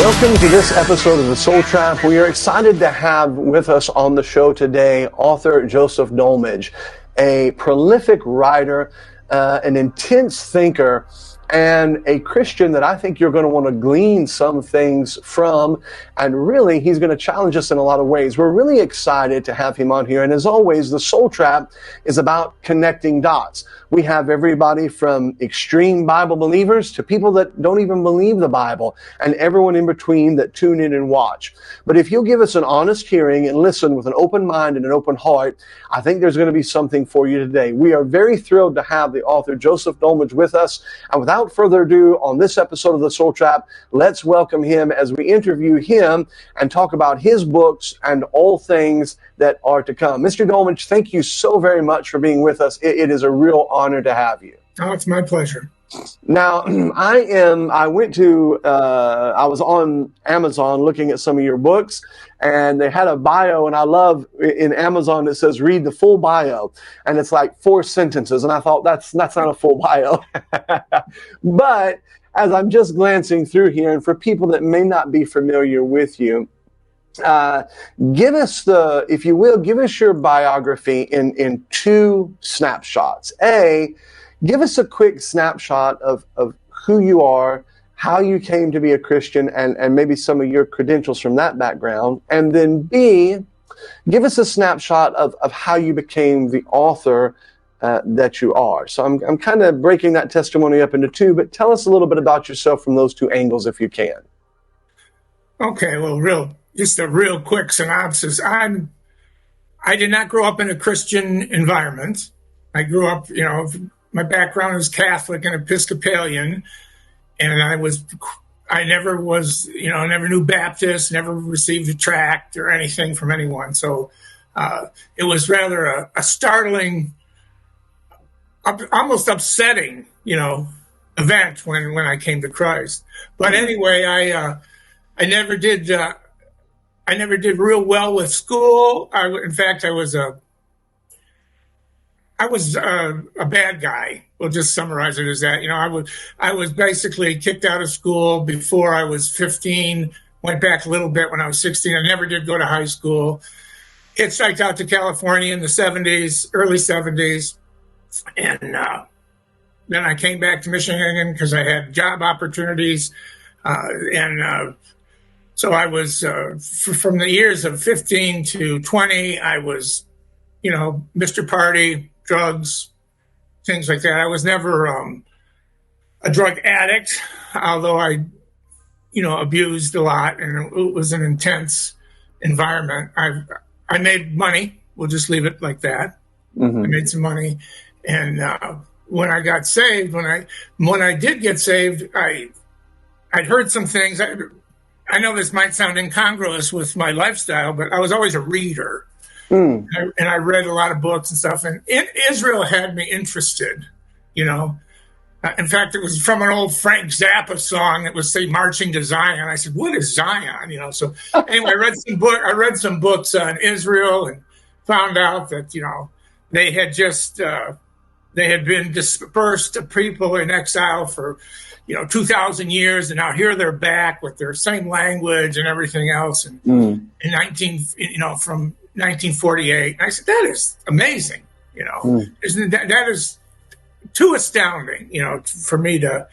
Welcome to this episode of The Soul Trap. We are excited to have with us on the show today author Joseph Dulmage, a prolific writer, an intense thinker, and a Christian that I think you're going to want to glean some things from. And really, he's going to challenge us in a lot of ways. We're really excited to have him on here. And as always, The Soul Trap is about connecting dots. We have everybody from extreme Bible believers to people that don't even believe the Bible, and everyone in between that tune in and watch. But if you'll give us an honest hearing and listen with an open mind and an open heart, I think there's going to be something for you today. We are very thrilled to have the author Joseph Dulmage with us. And without further ado, on this episode of The Soul Trap, let's welcome him as we interview him and talk about his books and all things that are to come. Mr. Dulmage, thank you so very much for being with us. It is a real honor to have you. Oh, it's my pleasure. Now, I was on Amazon looking at some of your books, and they had a bio, and I love in Amazon it says read the full bio, and it's like 4 sentences, and I thought that's not a full bio. But as I'm just glancing through here, and for people that may not be familiar with you, give us if you will, give us your biography in 2 snapshots. Give us a quick snapshot of who you are, how you came to be a Christian, and maybe some of your credentials from that background. And then B, give us a snapshot of how you became the author that you are. So I'm kind of breaking that testimony up into 2, but tell us a little bit about yourself from those 2 angles if you can. Okay, well, just a real quick synopsis. I did not grow up in a Christian environment. I grew up, my background is Catholic and Episcopalian, and I never knew Baptist, never received a tract or anything from anyone. So it was rather a startling, almost upsetting, event when I came to Christ. But anyway, I never did real well with school. In fact, I was a bad guy. We'll just summarize it as that. I was basically kicked out of school before I was 15, went back a little bit when I was 16. I never did go to high school. Hitchhiked out to California in the 70s, early 70s. And then I came back to Michigan because I had job opportunities. So I was, from the years of 15 to 20, I was, Mr. Party, drugs, things like that. I was never a drug addict, although I, abused a lot, and it was an intense environment. I made money. We'll just leave it like that. Mm-hmm. I made some money, and when I got saved, when I did get saved, I'd heard some things. I know this might sound incongruous with my lifestyle, but I was always a reader. And I read a lot of books and stuff. And Israel had me interested, In fact, it was from an old Frank Zappa song that was, say, Marching to Zion. I said, what is Zion? So anyway, I read some books on Israel and found out that, they had been dispersed to people in exile for 2,000 years, and now here they're back with their same language and everything else. And from 1948, and I said, that is amazing. That is too astounding, for me to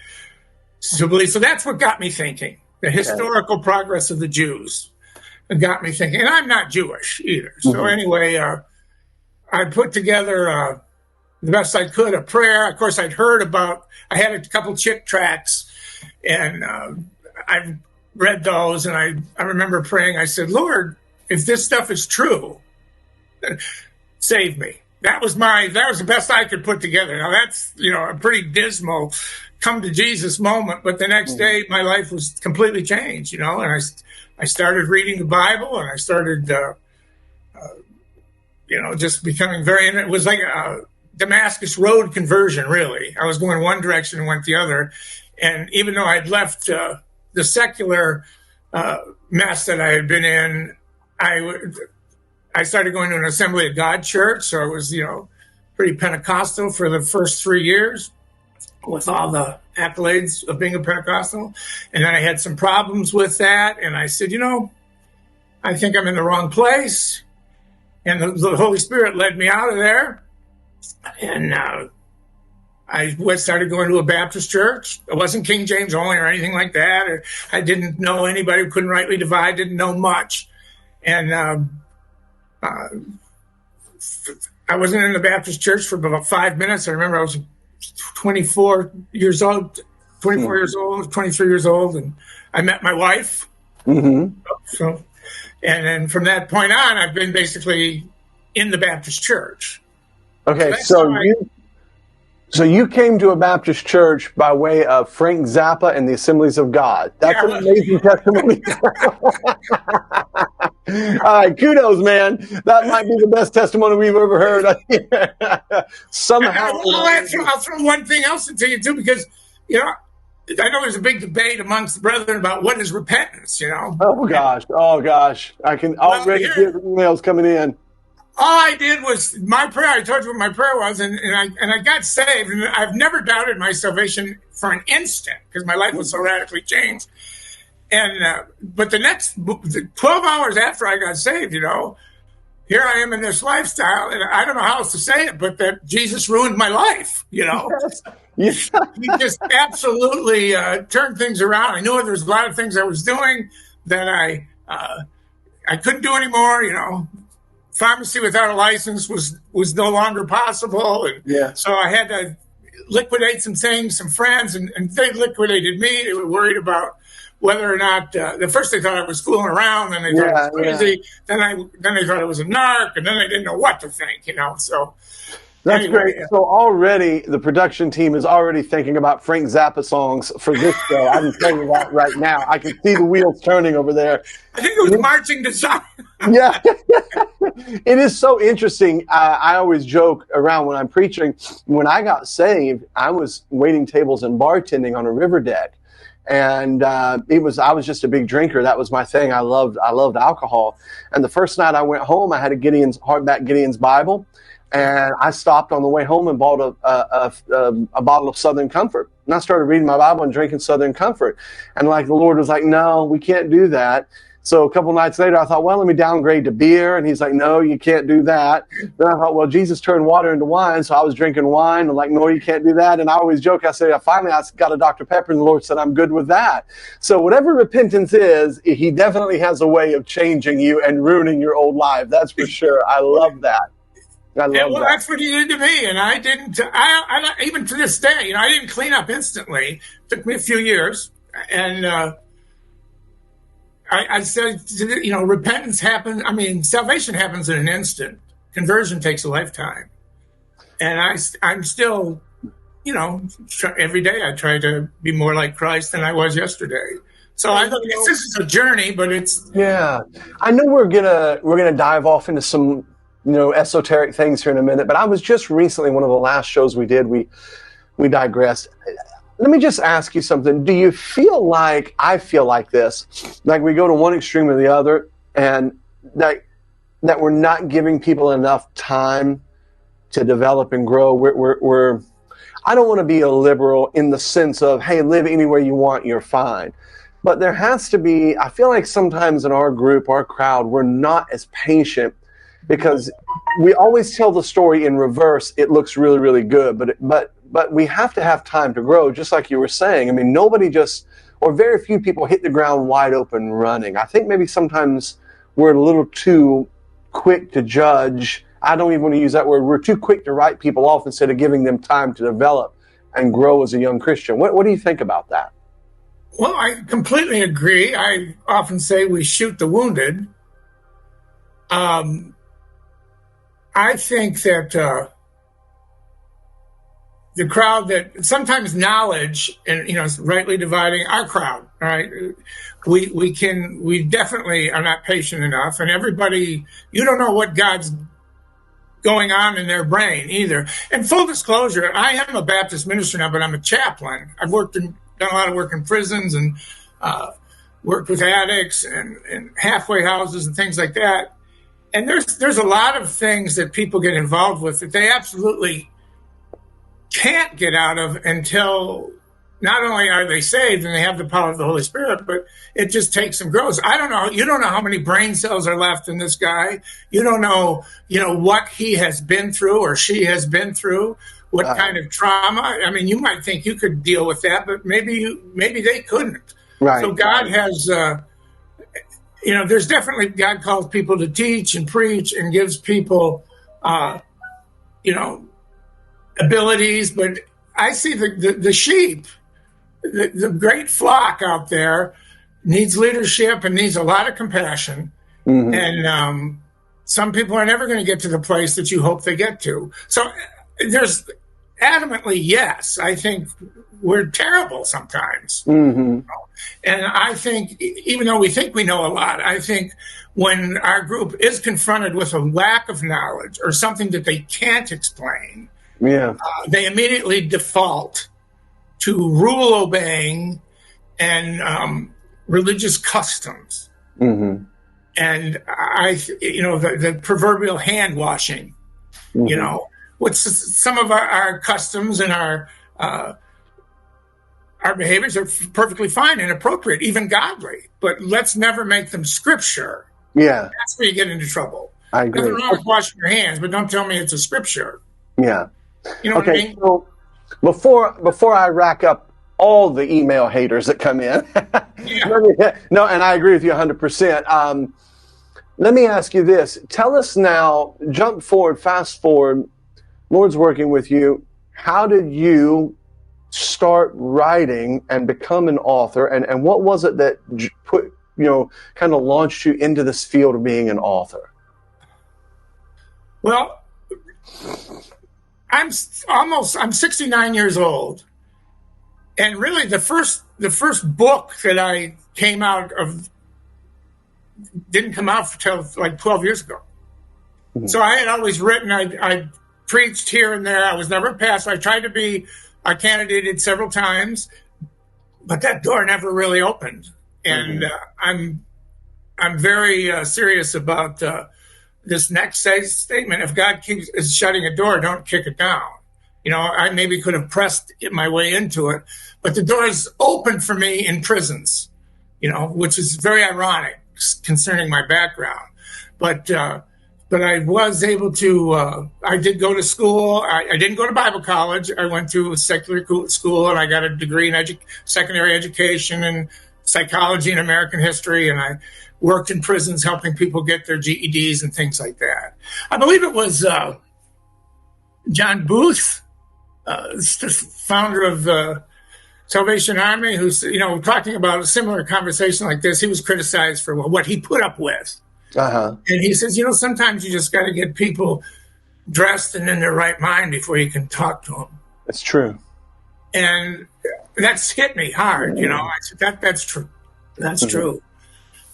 believe. So that's what got me thinking. The historical progress of the Jews got me thinking, and I'm not Jewish either. So anyway, I put together the best I could a prayer. Of course, I had a couple chick tracts, and I read those, and I remember praying. I said, Lord, if this stuff is true, save me. That was the best I could put together. Now that's, a pretty dismal come to Jesus moment, but the next day my life was completely changed, and I started reading the Bible, and I started, just becoming it was like a Damascus Road conversion, really. I was going one direction and went the other. And even though I'd left the secular mess that I had been in, I started going to an Assembly of God church. So it was, pretty Pentecostal for the first 3 years. with all the accolades of being a Pentecostal. And then I had some problems with that. And I said, I think I'm in the wrong place. And the Holy Spirit led me out of there. And I started going to a Baptist church. It wasn't King James only or anything like that. Or I didn't know anybody who couldn't rightly divide, didn't know much. And I wasn't in the Baptist church for about 5 minutes. I remember I was 24 years old, 23 years old, and I met my wife. Mm-hmm. So, and then from that point on, I've been basically in the Baptist church. Okay, so you came to a Baptist church by way of Frank Zappa and the Assemblies of God. That's an amazing testimony. All right, kudos, man. That might be the best testimony we've ever heard. Somehow, I'll throw one thing else into you too, because I know there's a big debate amongst the brethren about what is repentance. Oh gosh, I can already hear the emails coming in. All I did was my prayer. I told you what my prayer was, and I got saved. And I've never doubted my salvation for an instant because my life was so radically changed. And but the next 12 hours after I got saved, here I am in this lifestyle, and I don't know how else to say it, but that Jesus ruined my life. Yes. He just absolutely turned things around. I knew there was a lot of things I was doing that I couldn't do anymore. Pharmacy without a license was no longer possible. And so I had to liquidate some things, some friends, and they liquidated me. They were worried about whether or not, at first they thought I was fooling around, then they thought I was crazy, then they thought I was a narc, and then they didn't know what to think, so. That's great. So already the production team is already thinking about Frank Zappa songs for this show. I can tell you that right now. I can see the wheels turning over there. I think it was marching to Zion. Yeah. It is so interesting. I always joke around when I'm preaching. When I got saved, I was waiting tables and bartending on a river deck. And I was just a big drinker. That was my thing. I loved alcohol. And the first night I went home, I had a hardback Gideon's Bible. And I stopped on the way home and bought a bottle of Southern Comfort. And I started reading my Bible and drinking Southern Comfort. And the Lord was like, no, we can't do that. So a couple nights later, I thought, well, let me downgrade to beer. And he's like, no, you can't do that. Then I thought, well, Jesus turned water into wine. So I was drinking wine. I'm like, no, you can't do that. And I always joke. I say, finally, I got a Dr. Pepper, and the Lord said, I'm good with that. So whatever repentance is, he definitely has a way of changing you and ruining your old life. That's for sure. I love that. That's what he did to me, and I didn't. I even to this day, I didn't clean up instantly. It took me a few years, and I said, repentance happens. Salvation happens in an instant. Conversion takes a lifetime, and I'm still, every day I try to be more like Christ than I was yesterday. So I think this is a journey, but it's I know we're gonna dive off into some esoteric things here in a minute, but I was just recently, one of the last shows we did, we digressed. Let me just ask you something. Do you feel like I feel like this, like we go to one extreme or the other, and that we're not giving people enough time to develop and grow? We're I don't want to be a liberal in the sense of, hey, live anywhere you want, you're fine. But there has to be, I feel like sometimes in our group, our crowd, we're not as patient, because we always tell the story in reverse. It looks really, really good, but we have to have time to grow, just like you were saying. Nobody or very few people hit the ground wide open running. I think maybe sometimes we're a little too quick to judge. I don't even want to use that word. We're too quick to write people off instead of giving them time to develop and grow as a young Christian. What do you think about that? Well, I completely agree. I often say we shoot the wounded. I think that the crowd that sometimes knowledge and rightly dividing our crowd, right? We definitely are not patient enough, and everybody, you don't know what God's going on in their brain either. And full disclosure, I am a Baptist minister now, but I'm a chaplain. I've done a lot of work in prisons and worked with addicts and halfway houses and things like that. And there's a lot of things that people get involved with that they absolutely can't get out of until not only are they saved and they have the power of the Holy Spirit, but it just takes some growth. I don't know. You don't know how many brain cells are left in this guy. You don't know, what he has been through or she has been through, what kind of trauma. I mean, you might think you could deal with that, but maybe they couldn't. Right. So God has, there's definitely, God calls people to teach and preach and gives people, abilities, but I see the sheep, the great flock out there needs leadership and needs a lot of compassion. Mm-hmm. And some people are never going to get to the place that you hope they get to. So there's adamantly, yes, I think we're terrible sometimes. Mm-hmm. And I think, even though we think we know a lot, I think when our group is confronted with a lack of knowledge or something that they can't explain, they immediately default to rule obeying and religious customs. Mm-hmm. And the proverbial hand washing, mm-hmm. With some of our customs and our behaviors are perfectly fine and appropriate, even godly, but let's never make them scripture. Yeah. That's where you get into trouble. I agree. Nothing wrong with washing your hands, but don't tell me it's a scripture. Yeah. You know what I mean? So before I rack up all the email haters that come in, no, and I agree with you 100%. Let me ask you this. Tell us now, fast forward, Lord's working with you. How did you start writing and become an author? And what was it that put, kind of launched you into this field of being an author? Well, I'm 69 years old. And really the first book that I came out of didn't come out until like 12 years ago. Mm-hmm. So I had always written, I preached here and there. I was never a pastor. I candidated several times, but that door never really opened. And I'm very serious about this next statement. If God is shutting a door, don't kick it down. I maybe could have pressed my way into it, but the door is open for me in prisons, which is very ironic concerning my background. But I was able to, I did go to school. I didn't go to Bible college. I went to a secular school and I got a degree in secondary education and psychology and American history. And I worked in prisons helping people get their GEDs and things like that. I believe it was John Booth, the founder of the Salvation Army, who's, talking about a similar conversation like this. He was criticized for what he put up with. Uh-huh. And he says, sometimes you just got to get people dressed and in their right mind before you can talk to them. That's true. And that's hit me hard. I said, that's true. That's true.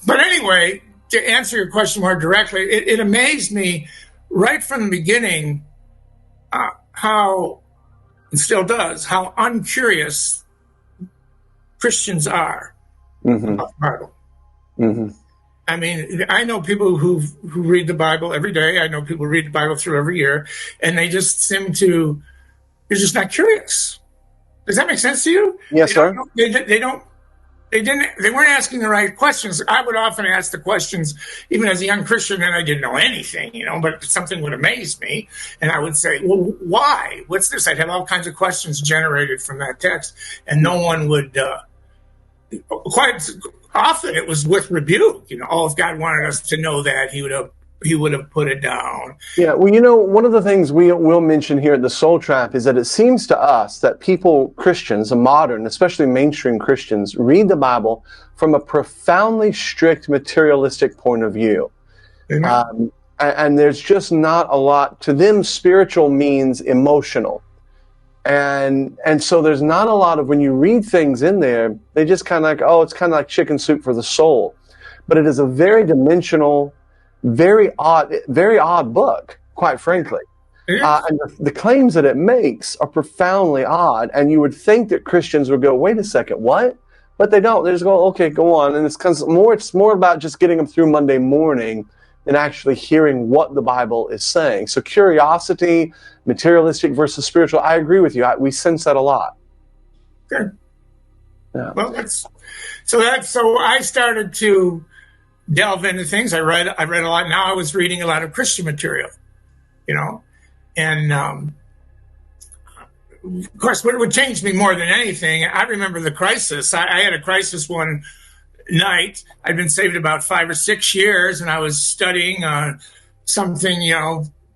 But anyway, to answer your question more directly, it amazed me right from the beginning how, and still does, how uncurious Christians are about the Bible. Mm-hmm. I mean, I know people who read the Bible every day. I know people who read the Bible through every year, and they just they're just not curious. Does that make sense to you? Yes, sir. They weren't asking the right questions. I would often ask the questions, even as a young Christian, and I didn't know anything, but something would amaze me. And I would say, well, why? What's this? I'd have all kinds of questions generated from that text, and no one would, quite often it was with rebuke. If God wanted us to know that, he would have put it down. Yeah, well, one of the things we'll mention here at the Soul Trap is that it seems to us that Christians, modern, especially mainstream Christians, read the Bible from a profoundly strict materialistic point of view. And there's just not a lot to them. Spiritual means emotional. And so there's not a lot of, when you read things in there, they just kind of like, it's kind of like chicken soup for the soul. But it is a very dimensional, very odd book, quite frankly. And the claims that it makes are profoundly odd. And you would think that Christians would go, wait a second, what? But they don't. They just go, okay, go on. And it's more about just getting them through Monday morning than actually hearing what the Bible is saying. So curiosity, materialistic versus spiritual, I agree with you. We sense that a lot. Good. Yeah. Well, so I started to delve into things. I read a lot. Now I was reading a lot of Christian material, and of course, what would change me more than anything, I remember the crisis. I had a crisis one night. I'd been saved about 5 or 6 years, and I was studying something,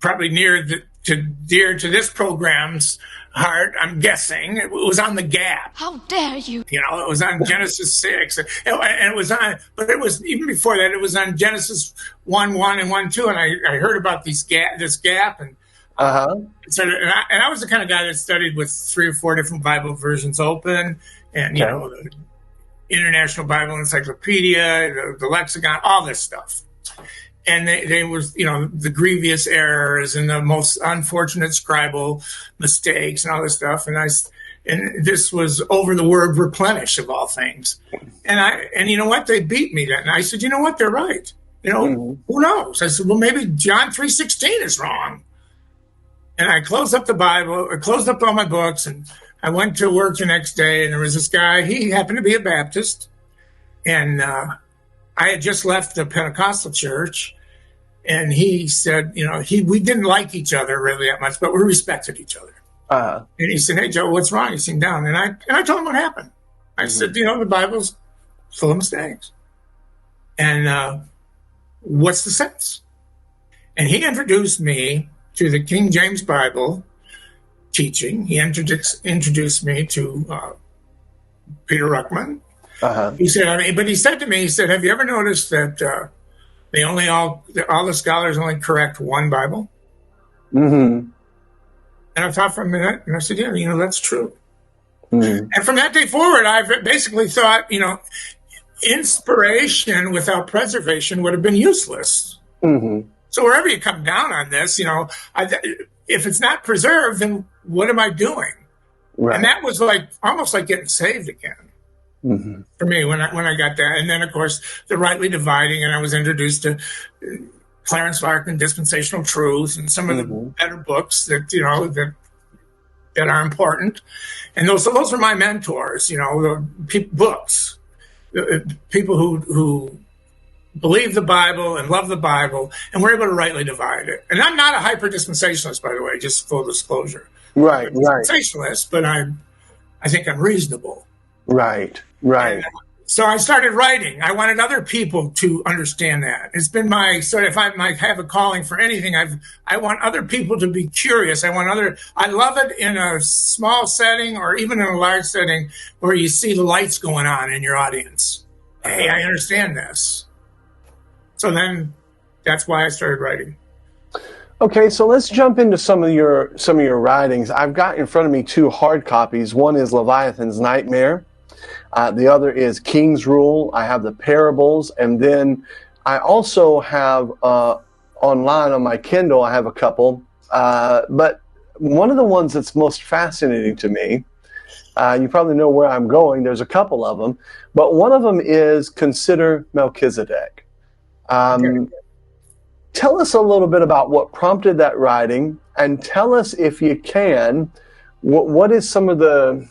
probably dear to this program's heart, I'm guessing. It was on the gap. How dare you? It was on Genesis 6. And it was even before that, it was on Genesis 1:1 and 1:2. And I heard about this gap. And I was the kind of guy that studied with 3 or 4 different Bible versions open, and, the International Bible Encyclopedia, the Lexicon, all this stuff. And they was, the grievous errors and the most unfortunate scribal mistakes and all this stuff. And this was over the word replenish of all things. And you know what? They beat me then. And I said, you know what? They're right. Who knows? I said, well, maybe John 3:16 is wrong. And I closed up the Bible, I closed up all my books, and I went to work the next day, and there was this guy. He happened to be a Baptist, and I had just left the Pentecostal church, and he said, we didn't like each other really that much, but we respected each other. And he said, hey, Joe, what's wrong? He seemed down. And I told him what happened. I said, the Bible's full of mistakes. And what's the sense? And he introduced me to the King James Bible teaching. He introduced me to Peter Ruckman. He said, but he said to me, have you ever noticed that all the scholars only correct one Bible? Mm-hmm. And I thought for a minute, and I said, yeah, that's true. Mm-hmm. And from that day forward, I've basically thought, inspiration without preservation would have been useless. Mm-hmm. So wherever you come down on this, if it's not preserved, then what am I doing? Right. And that was almost like getting saved again. Mm-hmm. For me, when I got that. And then, of course, the rightly dividing, and I was introduced to Clarence Larkin, Dispensational Truth, and some of the better books that are important. And those are my mentors, the books, people who believe the Bible and love the Bible, and we're able to rightly divide it. And I'm not a hyper-dispensationalist, by the way, just full disclosure. Right, I'm a dispensationalist, but I think I'm reasonable. Right. And so I started writing. I wanted other people to understand that. It's been if I might have a calling for anything, I want other people to be curious. I love it in a small setting or even in a large setting where you see the lights going on in your audience. Hey, I understand this. So then that's why I started writing. Okay, so let's jump into some of your writings. I've got in front of me 2 hard copies. One is Leviathan's Nightmare. The other is King's Rule. I have the Parables, and then I also have online on my Kindle, I have a couple. But one of the ones that's most fascinating to me, you probably know where I'm going. There's a couple of them, but one of them is Consider Melchizedek. Tell us a little bit about what prompted that writing, and tell us, if you can, what is some of the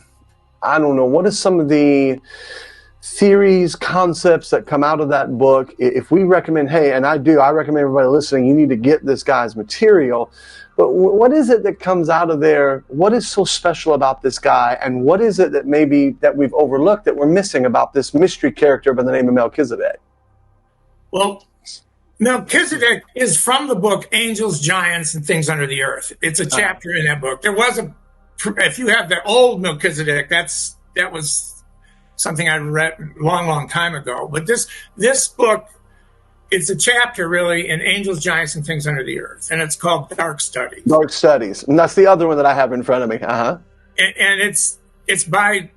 theories, concepts that come out of that book? If we recommend, I recommend everybody listening, you need to get this guy's material. But what is it that comes out of there? What is so special about this guy? And what is it that we've overlooked, that we're missing about this mystery character by the name of Melchizedek? Well, Melchizedek is from the book Angels, Giants, and Things Under the Earth. It's a chapter in that book. There was if you have the old Melchizedek, that was something I read long, long time ago. But this book, it's a chapter really in Angels, Giants, and Things Under the Earth, and it's called Dark Studies. Dark Studies, and that's the other one that I have in front of me. And it's by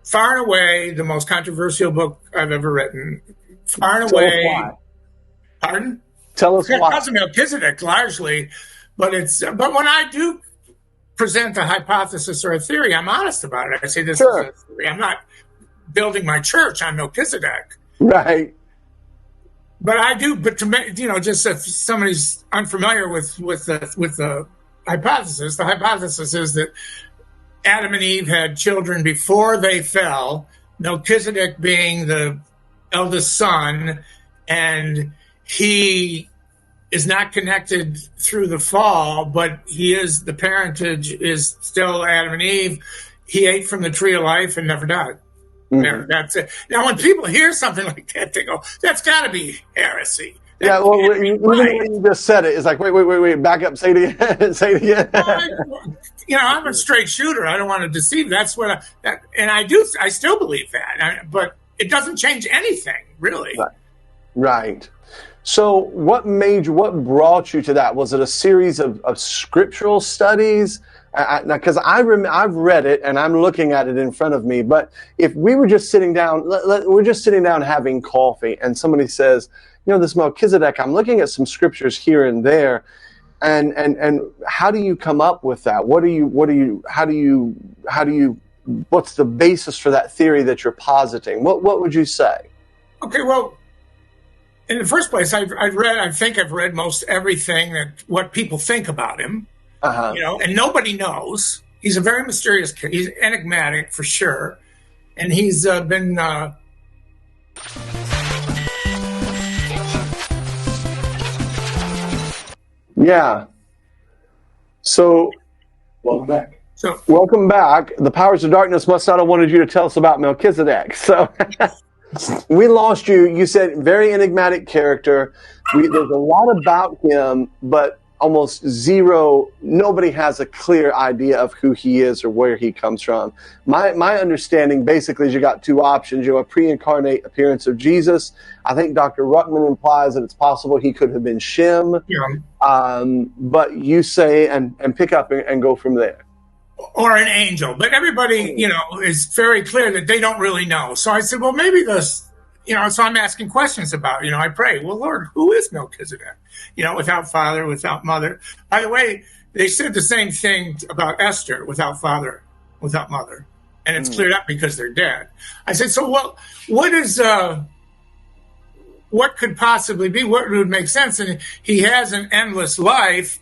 far and away the most controversial book I've ever written. Far and away. Tell us why. Pardon? Tell us why. Because of Melchizedek, largely, but when I do present a hypothesis or a theory, I'm honest about it. I say this is a theory. I'm not building my church on Melchizedek. Right. But I do. But just if somebody's unfamiliar with the hypothesis, the hypothesis is that Adam and Eve had children before they fell. Melchizedek being the eldest son, and he is not connected through the fall, but the parentage is still Adam and Eve. He ate from the tree of life and never died. Mm-hmm. That's it. Now, when people hear something like that, they go, "That's got to be heresy." Yeah, well, even when you just said it, it's like, wait, back up, say it again, say it again. I'm a straight shooter. I don't want to deceive. That's what I still believe that, but it doesn't change anything, really. Right. So what brought you to that? Was it a series of scriptural studies? Because I've read it and I'm looking at it in front of me. But if we were just sitting down, we're just sitting down having coffee, and somebody says, this Melchizedek, I'm looking at some scriptures here and there, and how do you come up with that? What's the basis for that theory that you're positing? What would you say? Okay, well, in the first place, I think I've read most everything what people think about him. And nobody knows. He's a very mysterious kid. He's enigmatic for sure, and he's been. Yeah. So, welcome back. Welcome back. The powers of darkness must not have wanted you to tell us about Melchizedek. So, we lost you. You said very enigmatic character. There's a lot about him, but almost zero. Nobody has a clear idea of who he is or where he comes from. My understanding basically is you got two options. A pre-incarnate appearance of Jesus. I think Dr. Ruckman implies that it's possible he could have been Shem. Yeah. But you say and pick up and go from there. Or an angel. But everybody, is very clear that they don't really know. So I said, well, maybe this. So I'm asking questions about, I pray, well, Lord, who is Melchizedek? Without father, without mother. By the way, they said the same thing about Esther, without father, without mother. And it's cleared up because they're dead. I said, so what could possibly be? What would make sense? And he has an endless life.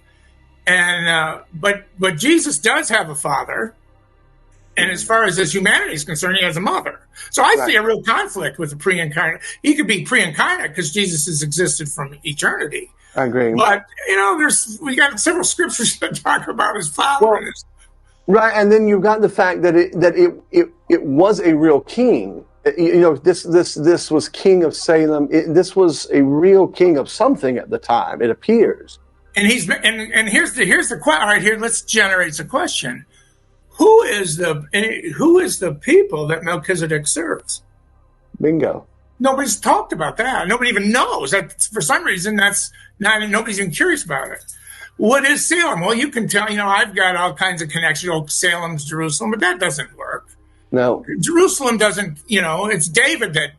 And, but Jesus does have a father. And as far as his humanity is concerned, he has a mother. So I see a real conflict with the pre-incarnate. He could be pre-incarnate because Jesus has existed from eternity. I agree. But, we got several scriptures that talk about his father. Well, right, and then you've got the fact that it was a real king. This was king of Salem. This was a real king of something at the time, it appears. And here's the question. All right, here, let's generate a question. Who is the people that Melchizedek serves? Bingo. Nobody's talked about that. Nobody even knows that. For some reason, nobody's even curious about it. What is Salem? Well, you can tell. I've got all kinds of connections. Salem's Jerusalem, but that doesn't work. No, Jerusalem doesn't. It's David that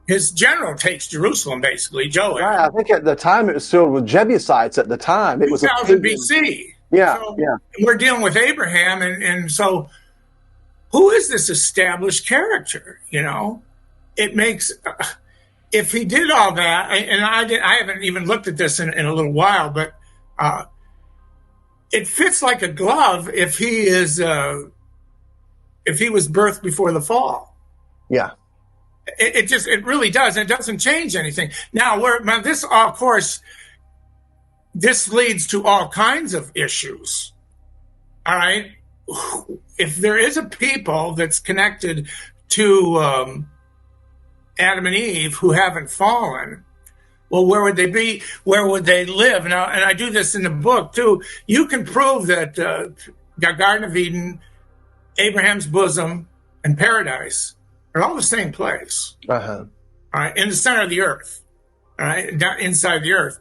his general takes Jerusalem, basically. Joab. Right. I think at the time it was filled with Jebusites. At the time, it was 2000 BC. Yeah, so yeah. We're dealing with Abraham, and so who is this established character? It makes if he did all that, and I haven't even looked at this in a little while, but it fits like a glove if he was birthed before the fall. Yeah, it really does. It doesn't change anything. Now this, of course. This leads to all kinds of issues. All right. If there is a people that's connected to Adam and Eve who haven't fallen, well, where would they be? Where would they live? Now, and I do this in the book too. You can prove that the Garden of Eden, Abraham's bosom, and paradise are all the same place. Uh-huh. All right, in the center of the earth. All right, inside the earth.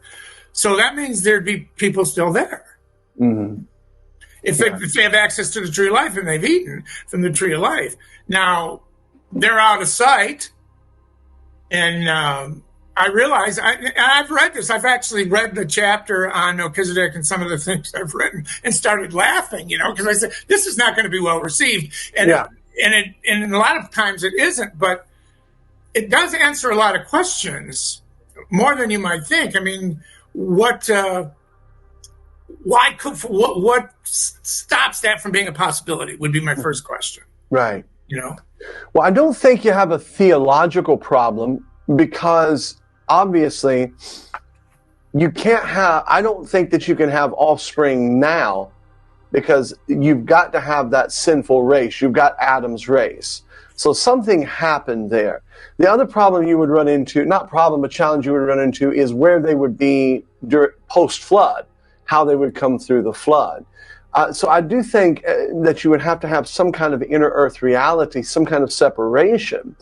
So that means there'd be people still there. Mm-hmm. If they have access to the tree of life and they've eaten from the tree of life. Now, they're out of sight. And I realize, I've read this. I've actually read the chapter on Melchizedek and some of the things I've written and started laughing, because I said, this is not going to be well received. And, and a lot of times it isn't, but it does answer a lot of questions. more than you might think. I mean, what stops that from being a possibility would be my first question. Right. You know? Well, I don't think you have a theological problem, because obviously I don't think that you can have offspring now, because you've got to have that sinful race. You've got Adam's race. So something happened there. The other problem you would run into, not problem, but challenge you would run into, is where they would be post-flood, how they would come through the flood. So I do think that you would have to have some kind of inner earth reality, some kind of separation.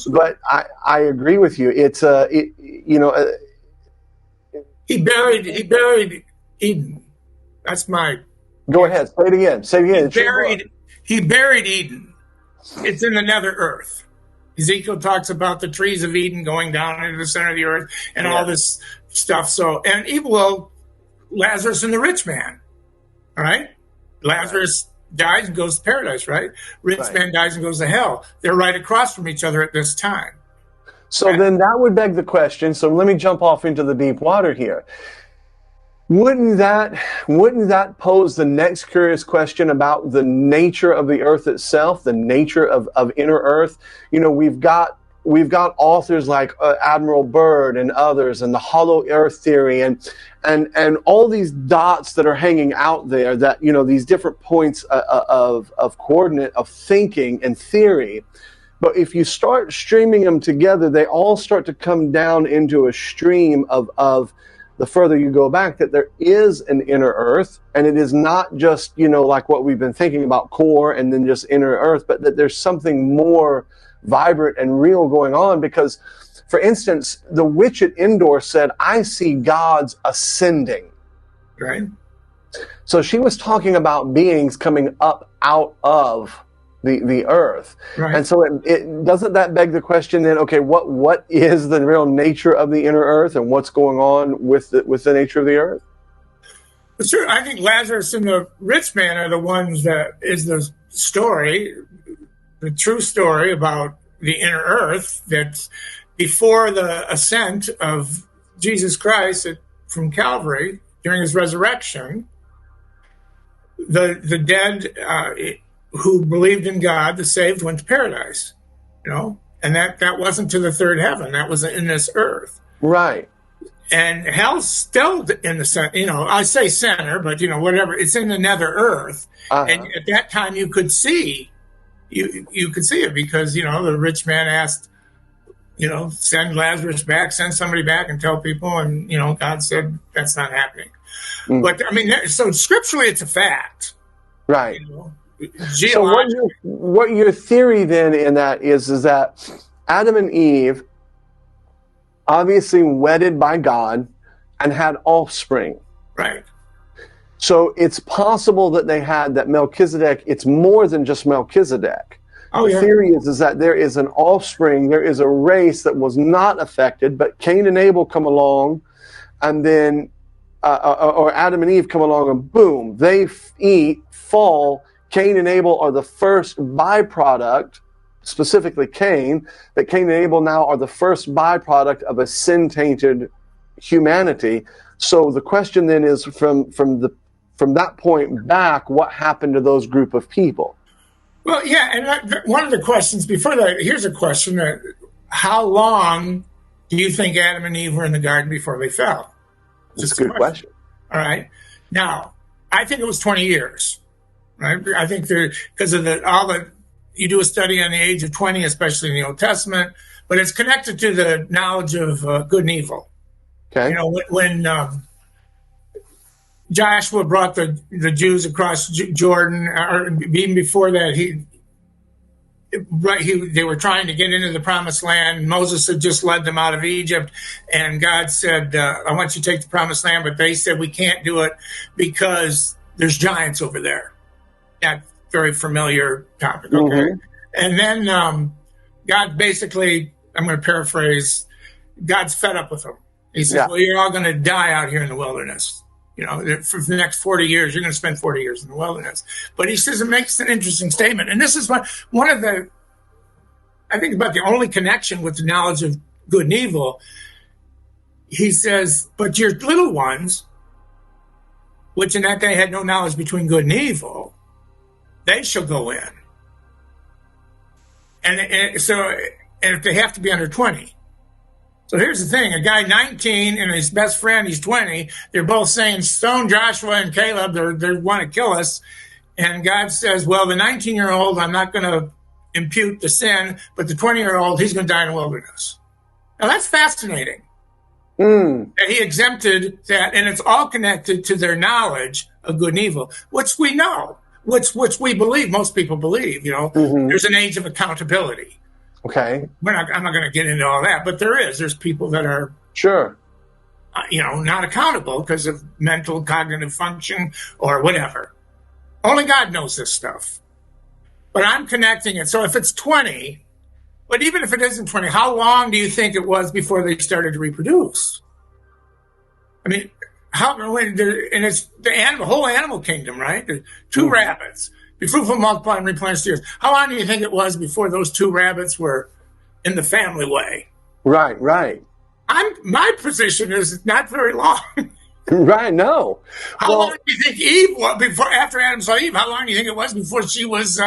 But I agree with you. He buried Eden. That's my... Go ahead. Say it again. He buried Eden. It's in the nether earth. Ezekiel talks about the trees of Eden going down into the center of the earth and all this stuff. So, Lazarus and the rich man, all right? Lazarus dies and goes to paradise, right? Rich man dies and goes to hell. They're right across from each other at this time. So then that would beg the question. So let me jump off into the deep water here. Wouldn't that pose the next curious question about the nature of the earth itself, the nature of inner earth? You know, we've got authors like Admiral Byrd and others, and the hollow earth theory, and all these dots that are hanging out there, that, you know, these different points of coordinate of thinking and theory. But if you start streaming them together, they all start to come down into a stream of the further you go back, that there is an inner earth, and it is not just, you know, like what we've been thinking about, core and then just inner earth, but that there's something more vibrant and real going on. Because, for instance, the witch at Endor said, "I see gods ascending." Right. So she was talking about beings coming up out of the earth. Right. And so it doesn't that beg the question then, okay, what is the real nature of the inner earth, and what's going on with the nature of the earth? Sure. I think Lazarus and the rich man are the ones that is the story, the true story about the inner earth, that before the ascent of Jesus Christ from Calvary during his resurrection, the dead who believed in God, the saved, went to paradise, you know, and that wasn't to the third heaven. That was in this earth. Right. And hell's still in the center, you know, I say center, but, you know, whatever, it's in the nether earth. And at that time you could see it, because, you know, the rich man asked, you know, send Lazarus back, send somebody back and tell people. And, you know, God said, that's not happening. But I mean, so scripturally it's a fact. Right. You know? So what your theory then in that is that Adam and Eve obviously wedded by God and had offspring. Right. So it's possible that that Melchizedek, it's more than just Melchizedek. The theory is that there is an offspring, there is a race that was not affected, but Cain and Abel come along, and then, or Adam and Eve come along, and boom, they eat, fall. Cain and Abel are the first byproduct, specifically Cain, that Cain and Abel now are the first byproduct of a sin-tainted humanity. So the question then is, from that point back, what happened to those group of people? Well, yeah, and one of the questions before that, here's a question: how long do you think Adam and Eve were in the garden before they fell? That's a good question. All right. Now, I think it was 20 years. Right? I think because of you do a study on the age of 20, especially in the Old Testament, but it's connected to the knowledge of good and evil. Okay. You know, when Joshua brought the Jews across Jordan, or even before that, they were trying to get into the promised land. Moses had just led them out of Egypt, and God said, I want you to take the promised land, but they said, we can't do it because there's giants over there. That very familiar topic, okay? Mm-hmm. And then God basically, I'm going to paraphrase, God's fed up with them. He says, well, you're all going to die out here in the wilderness. You know, for the next 40 years, you're going to spend 40 years in the wilderness. But he says it makes an interesting statement. And this is one of the, I think about the only connection with the knowledge of good and evil. he says, but your little ones, which in that day had no knowledge between good and evil, they shall go in. And if they have to be under 20. So here's the thing, a guy 19 and his best friend, he's 20, they're both saying, stone Joshua and Caleb, they want to kill us. And God says, well, the 19-year-old, I'm not going to impute the sin, but the 20-year-old, he's going to die in the wilderness. Now that's fascinating. That he exempted that, and it's all connected to their knowledge of good and evil, which we know, which we believe, most people believe, there's an age of accountability. Okay. I'm not going to get into all that, but there's people that are sure, not accountable because of mental cognitive function or whatever. Only God knows this stuff. But I'm connecting it. So if it's 20, but even if it isn't 20, how long do you think it was before they started to reproduce? I mean, and it's the whole animal kingdom, right? There's two rabbits. Be fruitful, multiply, and replenish the earth. How long do you think it was before those two rabbits were in the family way? Right. My position is not very long. Right, no. How long do you think Eve was after Adam saw Eve? How long do you think it was before she was?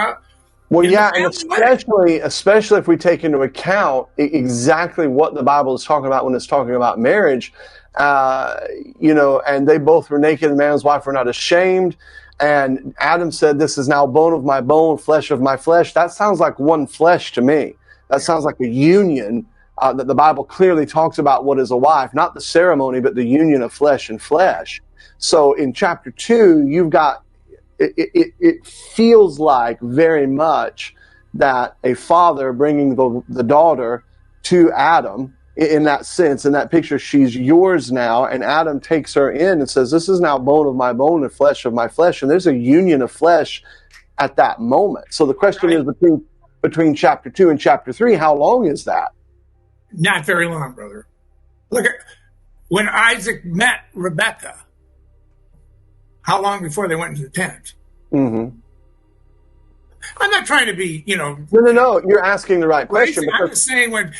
Well, yeah, and especially if we take into account exactly what the Bible is talking about when it's talking about marriage, and they both were naked, and man and his wife were not ashamed. And Adam said, this is now bone of my bone, flesh of my flesh. That sounds like one flesh to me. That sounds like a union that the Bible clearly talks about what is a wife, not the ceremony, but the union of flesh and flesh. So in chapter 2, you've got, it feels like very much that a father bringing the daughter to Adam, in that sense, in that picture, she's yours now, and Adam takes her in and says, this is now bone of my bone and flesh of my flesh, and there's a union of flesh at that moment. So the question is between chapter 2 and chapter 3, how long is that? Not very long, brother. Look at when Isaac met Rebekah, how long before they went into the tent? Mm-hmm. I'm not trying to be, No. You're asking the right question. I'm just saying what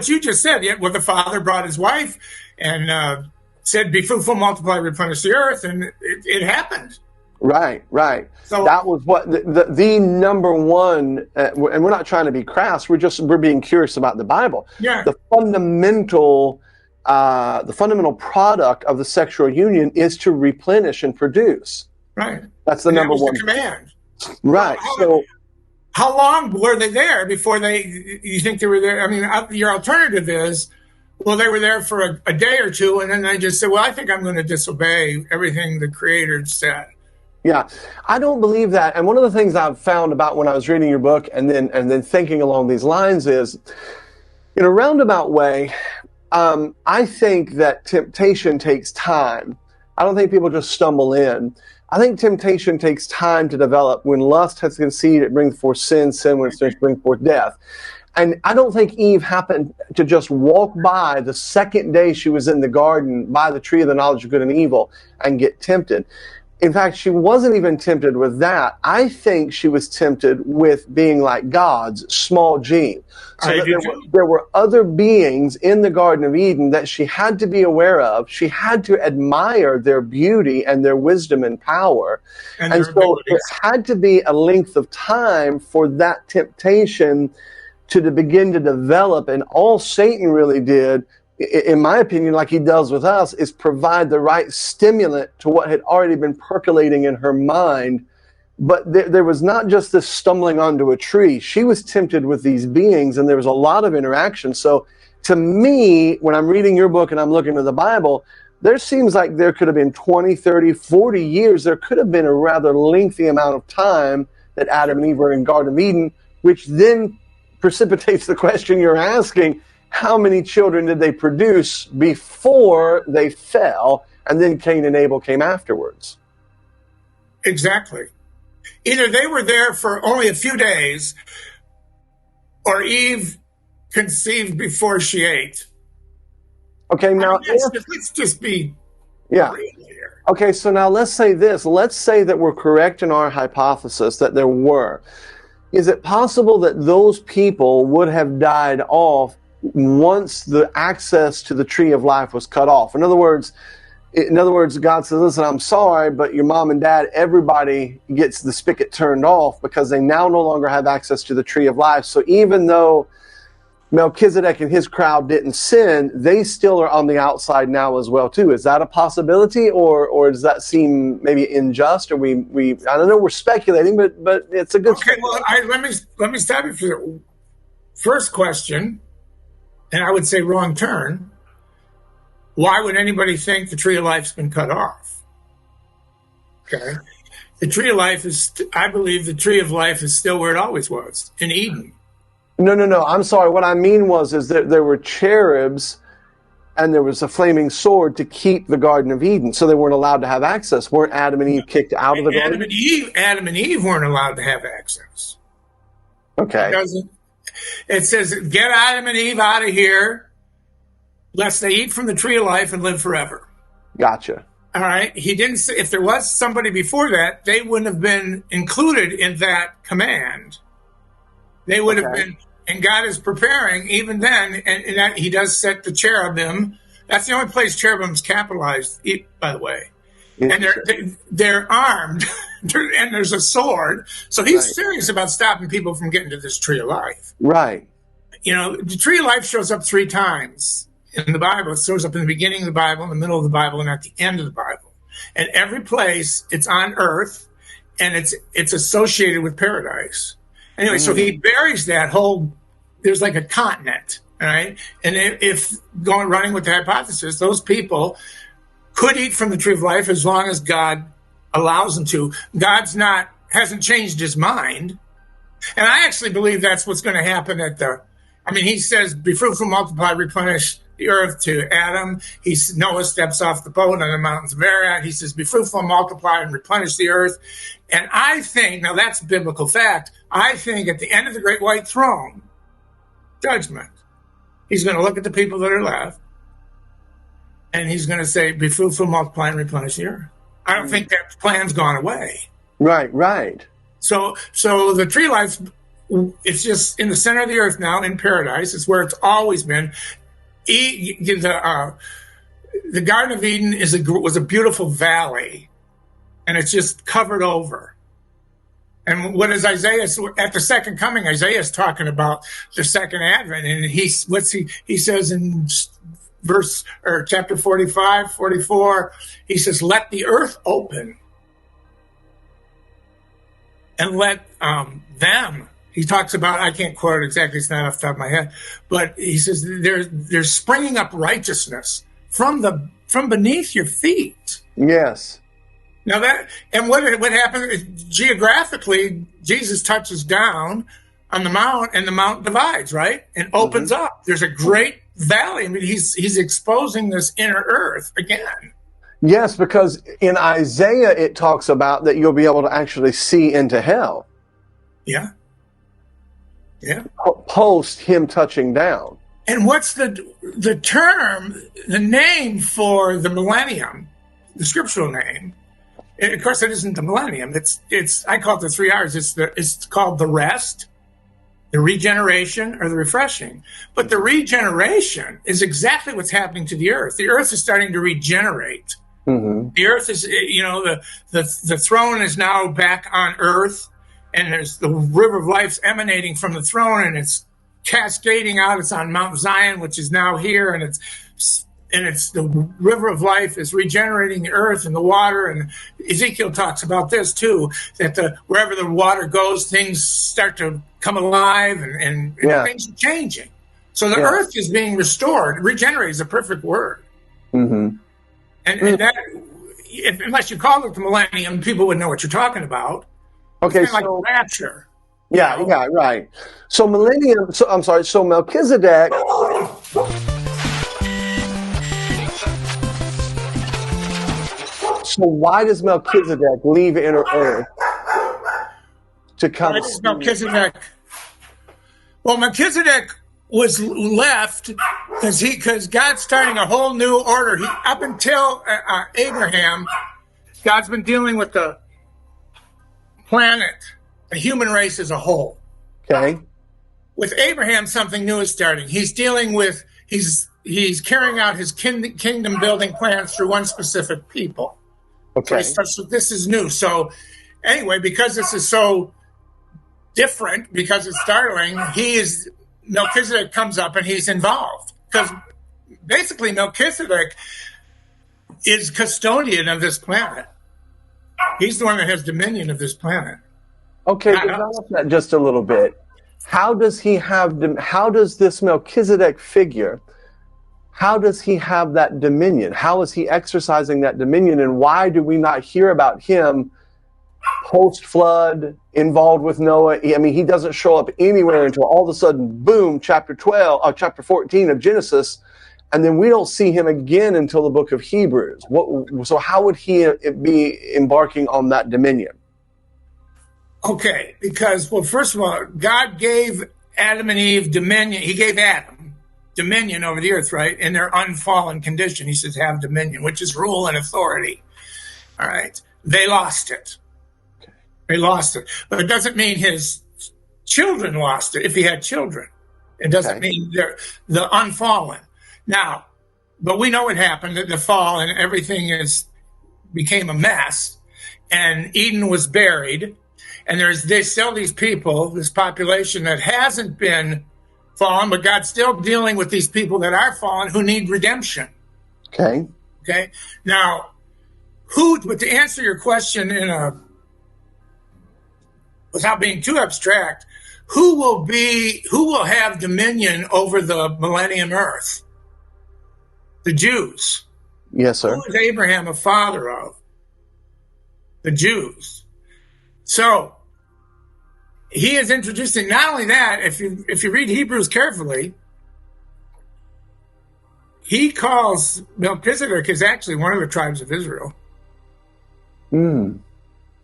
you just said. Well, the father brought his wife and said, "Be fruitful, multiply, replenish the earth," and it happened. Right. So that was what the number one, and we're not trying to be crass. We're being curious about the Bible. Yeah. The fundamental product of the sexual union is to replenish and produce. Right. That's the number one command. Right. How long were they there before you think they were there? I mean, your alternative is, well, they were there for a day or two, and then they just said, well, I think I'm going to disobey everything the Creator said. Yeah, I don't believe that. And one of the things I've found about when I was reading your book and then thinking along these lines is, in a roundabout way, I think that temptation takes time. I don't think people just stumble in. I think temptation takes time to develop. When lust has conceived, it brings forth sin. Sin, when it brings forth death. And I don't think Eve happened to just walk by the second day she was in the garden by the tree of the knowledge of good and evil and get tempted. In fact, she wasn't even tempted with that. I think she was tempted with being like God's small g. So there were other beings in the Garden of Eden that she had to be aware of. She had to admire their beauty and their wisdom and power. And so it had to be a length of time for that temptation to begin to develop. And all Satan really did, in my opinion, like he does with us, is provide the right stimulant to what had already been percolating in her mind. But there was not just this stumbling onto a tree. She was tempted with these beings, and there was a lot of interaction. So to me, when I'm reading your book and I'm looking at the Bible, there seems like there could have been 20, 30, 40 years. There could have been a rather lengthy amount of time that Adam and Eve were in Garden of Eden, which then precipitates the question you're asking. How many children did they produce before they fell, and then Cain and Abel came afterwards? Exactly. Either they were there for only a few days, or Eve conceived before she ate. Okay, now let's just be real here. Okay, so now let's say this. Let's say that we're correct in our hypothesis that there were. Is it possible that those people would have died off once the access to the tree of life was cut off. In other words, God says, listen, I'm sorry, but your mom and dad, everybody gets the spigot turned off because they now no longer have access to the tree of life. So even though Melchizedek and his crowd didn't sin, they still are on the outside now as well too. Is that a possibility, or does that seem maybe unjust? Or we I don't know, we're speculating, but it's a good. Okay, well, let me stop you for the first question, and I would say wrong turn. Why would anybody think the tree of life's been cut off? Okay. The tree of life I believe the tree of life is still where it always was, in Eden. No. I'm sorry. What I mean is that there were cherubs and there was a flaming sword to keep the Garden of Eden. So they weren't allowed to have access. Weren't Adam and Eve kicked out of the garden? Adam and Eve weren't allowed to have access. Okay. It says, get Adam and Eve out of here, lest they eat from the tree of life and live forever. Gotcha. All right. He didn't say, if there was somebody before that, they wouldn't have been included in that command. They would have been, and God is preparing even then, and that he does set the cherubim. That's the only place cherubim's capitalized, by the way. And they're armed, and there's a sword. So he's serious about stopping people from getting to this tree of life. Right. You know, the tree of life shows up 3 times in the Bible. It shows up in the beginning of the Bible, in the middle of the Bible, and at the end of the Bible. And every place, it's on earth, and it's associated with paradise. Anyway, so he buries that whole, there's like a continent, all right? And if running with the hypothesis, those people could eat from the tree of life as long as God allows them to. Hasn't changed his mind. And I actually believe that's what's going to happen he says, be fruitful, multiply, replenish the earth to Adam. Noah steps off the boat on the mountains of Ararat. He says, be fruitful, multiply, and replenish the earth. And I think, now that's biblical fact, I think at the end of the great white throne, judgment, he's going to look at the people that are left, and he's going to say, be fruitful, multiply, and replenish the earth. I don't think that plan's gone away. Right. So the tree of life, it's just in the center of the earth now, in paradise. It's where it's always been. The Garden of Eden was a beautiful valley, and it's just covered over. And what is Isaiah, at the second coming, Isaiah is talking about the second advent, and he says in chapter 45, 44, he says, let the earth open and let them. He talks about, I can't quote it exactly, it's not off the top of my head, but he says there's springing up righteousness from beneath your feet. Yes. Now what happened geographically? Jesus touches down on the mount, and the mount divides, right, and opens up. There's a great valley. I mean, he's exposing this inner earth again. Yes, because in Isaiah it talks about that you'll be able to actually see into hell. Yeah. Post him touching down. And what's the term, the name for the millennium, the scriptural name? And of course, it isn't the millennium. It's I call it the 3 R's. It's called the rest, the regeneration, or the refreshing. But the regeneration is exactly what's happening to the earth. The earth is starting to regenerate. Mm-hmm. The earth is, the throne is now back on earth. And there's the river of life's emanating from the throne, and it's cascading out. It's on Mount Zion, which is now here, and it's the river of life is regenerating the earth and the water. And Ezekiel talks about this too, that wherever the water goes, things start to come alive, and things are changing. So the earth is being restored. Regenerate is a perfect word. Mm-hmm. And that, unless you call it the millennium, people would know what you're talking about. Okay, like rapture. Yeah, right. So So Melchizedek. So why does Melchizedek leave inner earth to come? Melchizedek. Well, Melchizedek was left because God's starting a whole new order. Up until Abraham, God's been dealing with the planet, the human race as a whole. Okay. With Abraham, something new is starting. He's dealing with, he's carrying out his kingdom building plans through one specific people. Okay. So this is new. So anyway, because this is so different, because it's startling, Melchizedek comes up and he's involved. Because basically Melchizedek is custodian of this planet. He's the one that has dominion of this planet. Okay, develop that just a little bit. How does this Melchizedek figure, how does he have that dominion? How is he exercising that dominion? And why do we not hear about him post-flood, involved with Noah? I mean, he doesn't show up anywhere until all of a sudden, boom, chapter 14 of Genesis, and then we don't see him again until the book of Hebrews. So how would he be embarking on that dominion? Okay, because, well, first of all, God gave Adam and Eve dominion. He gave Adam dominion over the earth, right? In their unfallen condition. He says, have dominion, which is rule and authority. All right. They lost it. They lost it. But it doesn't mean his children lost it if he had children. It doesn't mean they're the unfallen. Now, but we know what happened, that the fall and everything became a mess, and Eden was buried. And there's still these people, this population that hasn't been fallen, but God's still dealing with these people that are fallen who need redemption. Okay. Okay. Now, but to answer your question without being too abstract, who will have dominion over the millennium earth? The Jews. Yes, sir. Who is Abraham a father of? The Jews. So he is introducing, not only that, if you read Hebrews carefully, he calls Melchizedek is actually one of the tribes of Israel. Mm.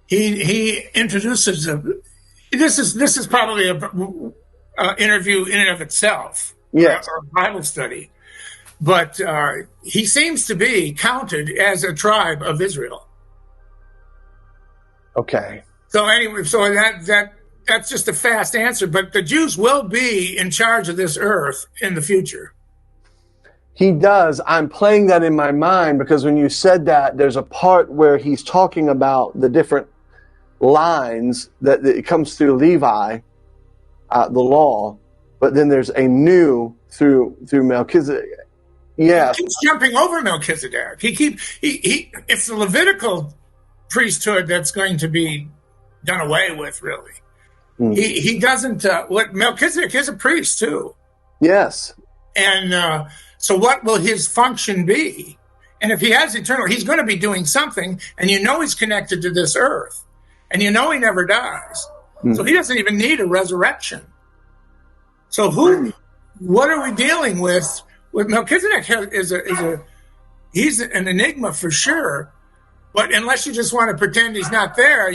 He introduces this is probably an interview in and of itself. Yes. Or a Bible study. But he seems to be counted as a tribe of Israel. Okay. So anyway, that's just a fast answer. But the Jews will be in charge of this earth in the future. He does. I'm playing that in my mind because when you said that, there's a part where he's talking about the different lines that it comes through Levi, the law, but then there's a new through Melchizedek. Yeah. He keeps jumping over Melchizedek. It's the Levitical priesthood that's going to be done away with, really. Mm. He doesn't, Melchizedek is a priest too. Yes. And so what will his function be? And if he has eternal, he's going to be doing something, and he's connected to this earth, and he never dies. Mm. So he doesn't even need a resurrection. So what are we dealing with? With Melchizedek he's an enigma for sure. But unless you just want to pretend he's not there,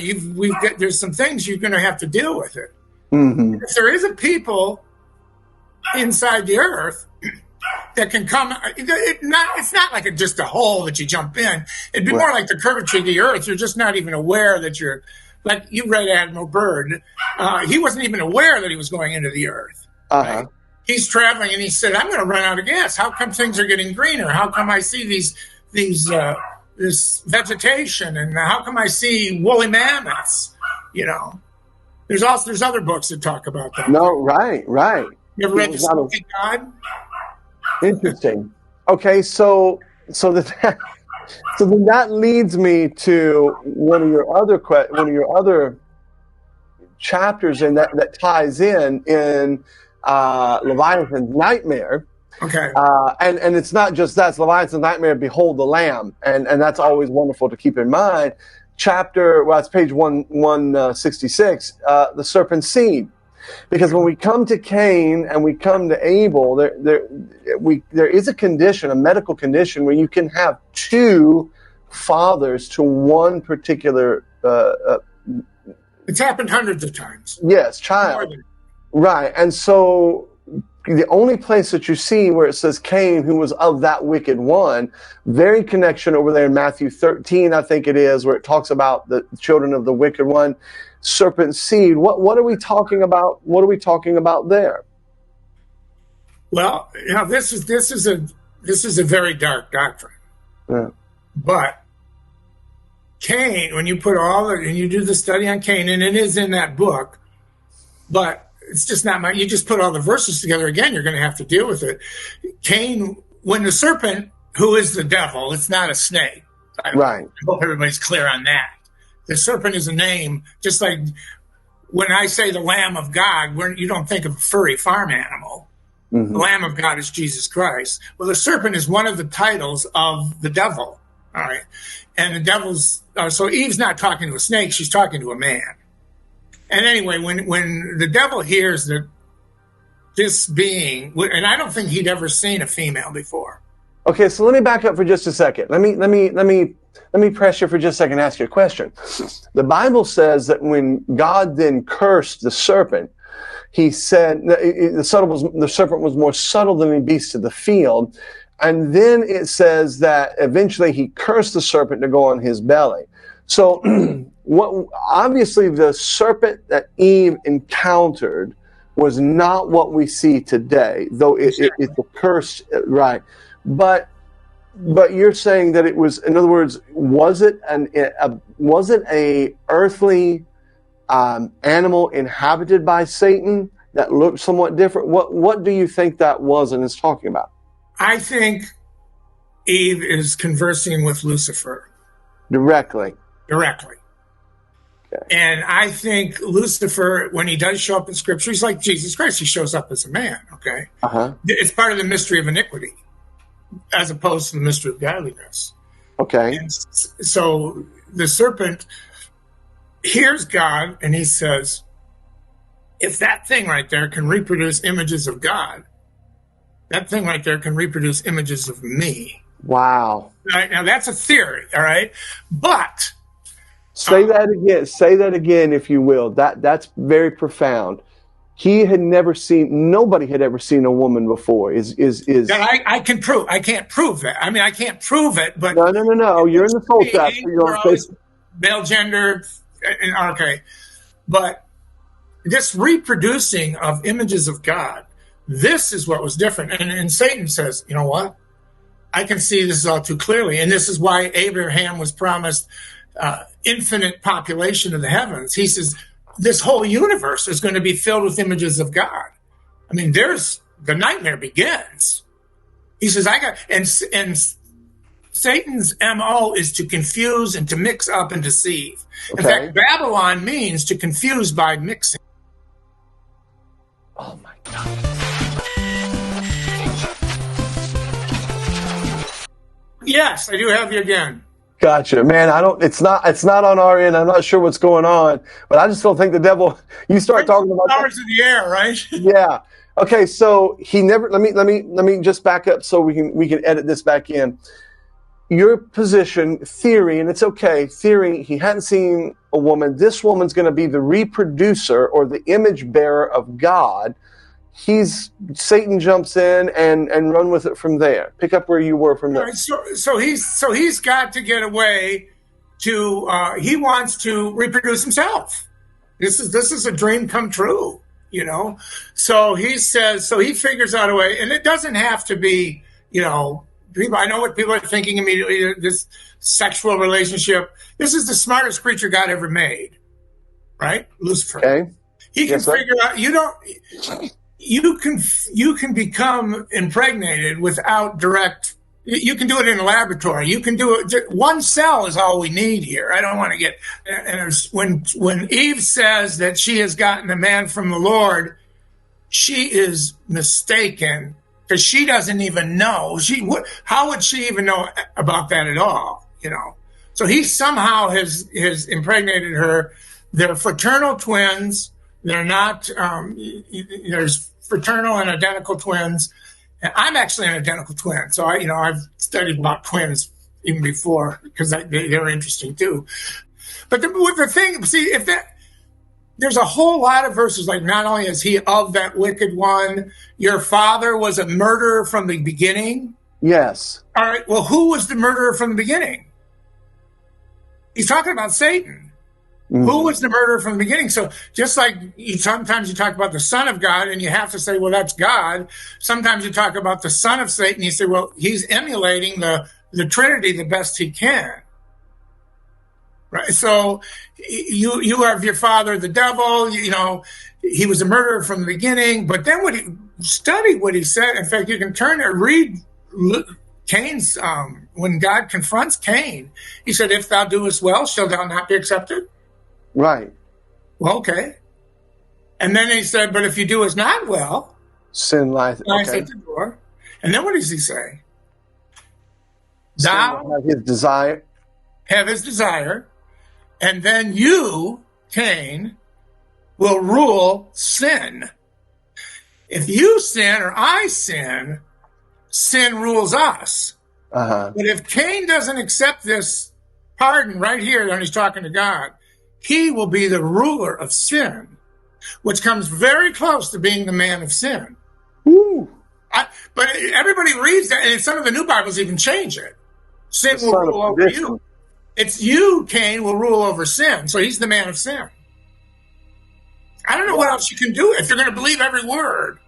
there's some things you're going to have to deal with it. Mm-hmm. If there is a people inside the earth that can come, it's not like just a hole that you jump in. It'd be more like the curvature of the earth. You're just not even aware that you're, like you read Admiral Byrd. He wasn't even aware that he was going into the earth. Uh-huh. Right? He's traveling and he said, I'm going to run out of gas. How come things are getting greener? How come I see this vegetation, and how come I see woolly mammoths? There's other books that talk about that. No, right. You ever read The Smoking God? Interesting. Okay, so then that leads me to one of your other chapters, and that ties in Leviathan's Nightmare. Okay. And it's not just that, it's Leviathan's Nightmare, Behold the Lamb. And that's always wonderful to keep in mind. It's page 166, the serpent's seed. Because when we come to Cain and we come to Abel, there is a condition, a medical condition, where you can have two fathers to one particular it's happened hundreds of times. Yes, child. Right. And so the only place that you see where it says Cain, who was of that wicked one, very connection over there in Matthew 13, I think it is, where it talks about the children of the wicked one. serpent seed. What are we talking about? What are we talking about there? Well, this is a very dark doctrine. Yeah. But Cain, when you put and you do the study on Cain, and it is in that book, but it's just not you just put all the verses together again, you're going to have to deal with it. Cain, when the serpent, who is the devil, it's not a snake. Right. I hope everybody's clear on that. The serpent is a name, just like when I say the Lamb of God, you don't think of a furry farm animal. Mm-hmm. The Lamb of God is Jesus Christ. Well, the serpent is one of the titles of the devil. All right. And the devil's, so Eve's not talking to a snake, she's talking to a man. And anyway, when the devil hears that this being, and I don't think he'd ever seen a female before. Okay, so let me back up for just a second. Let me press you for just a second and ask you a question. The Bible says that when God then cursed the serpent, he said the serpent was more subtle than any beast of the field. And then it says that eventually he cursed the serpent to go on his belly. So obviously the serpent that Eve encountered was not what we see today, though it's a curse, right? But you're saying that it was, in other words, was it a earthly animal inhabited by Satan that looked somewhat different? What do you think that was and is talking about? I think Eve is conversing with Lucifer. Directly. Okay. And I think Lucifer, when he does show up in Scripture, he's like Jesus Christ. He shows up as a man, okay? Uh-huh. It's part of the mystery of iniquity, as opposed to the mystery of godliness. Okay. And so the serpent hears God, and he says, if that thing right there can reproduce images of God, that thing right there can reproduce images of me. Wow. Right? Now, that's a theory, all right? But... Say that again, if you will. That's very profound. Nobody had ever seen a woman before. That I can prove. I can't prove that. I mean, I can't prove it, but... No. You're in the soul trap. Male gender, okay. But this reproducing of images of God, this is what was different. And Satan says, you know what? I can see this all too clearly. And this is why Abraham was promised infinite population of the heavens. He says, this whole universe is going to be filled with images of God. I mean, the nightmare begins. He says, and Satan's MO is to confuse and to mix up and deceive. Okay. In fact, Babylon means to confuse by mixing. Oh my God. Yes, I do have you again. Gotcha, man. It's not on our end. I'm not sure what's going on, but I just don't think the devil. You start talking about powers of the air, right? Yeah. Okay. So he never. Let me just back up so we can edit this back in. Your position, theory, and it's okay. Theory. He hadn't seen a woman. This woman's going to be the reproducer or the image bearer of God. Satan jumps in and run with it from there. Pick up where you were from there. Right, so he's got to get away to he wants to reproduce himself. This is a dream come true, you know. So he figures out a way, and it doesn't have to be, you know, people. I know what people are thinking immediately. This sexual relationship. This is the smartest creature God ever made, right? Lucifer. Okay. He can figure out. You can become impregnated without direct. You can do it in a laboratory. You can do it. One cell is all we need here. I don't want to get. And when Eve says that she has gotten a man from the Lord, she is mistaken because she doesn't even know. How would she even know about that at all? You know. So he somehow has impregnated her. They're fraternal twins. They're not. There's fraternal and identical twins. And I'm actually an identical twin. So I've studied about twins even before because they're interesting too. But the thing, see, there's a whole lot of verses like not only is he of that wicked one, your father was a murderer from the beginning. Yes. All right. Well, who was the murderer from the beginning? He's talking about Satan. Who was the murderer from the beginning? So just like sometimes you talk about the Son of God and you have to say, well, that's God. Sometimes you talk about the son of Satan. You say, well, he's emulating the Trinity the best he can. Right. So you have your father, the devil, he was a murderer from the beginning. But then study what he said. In fact, you can turn and read Cain's, when God confronts Cain, he said, if thou doest well, shall thou not be accepted? Right. Well, okay. And then he said, but if you do as not well, sin lieth at the door. And then what does he say? Thou have his desire. Have his desire. And then you, Cain, will rule sin. If you sin or I sin, sin rules us. But if Cain doesn't accept this pardon right here when he's talking to God, he will be the ruler of sin, which comes very close to being the man of sin. But everybody reads that, and some of the new Bibles even change it. Sin will rule over you. It's you, Cain, will rule over sin. So he's the man of sin. I don't know what else you can do if you're going to believe every word.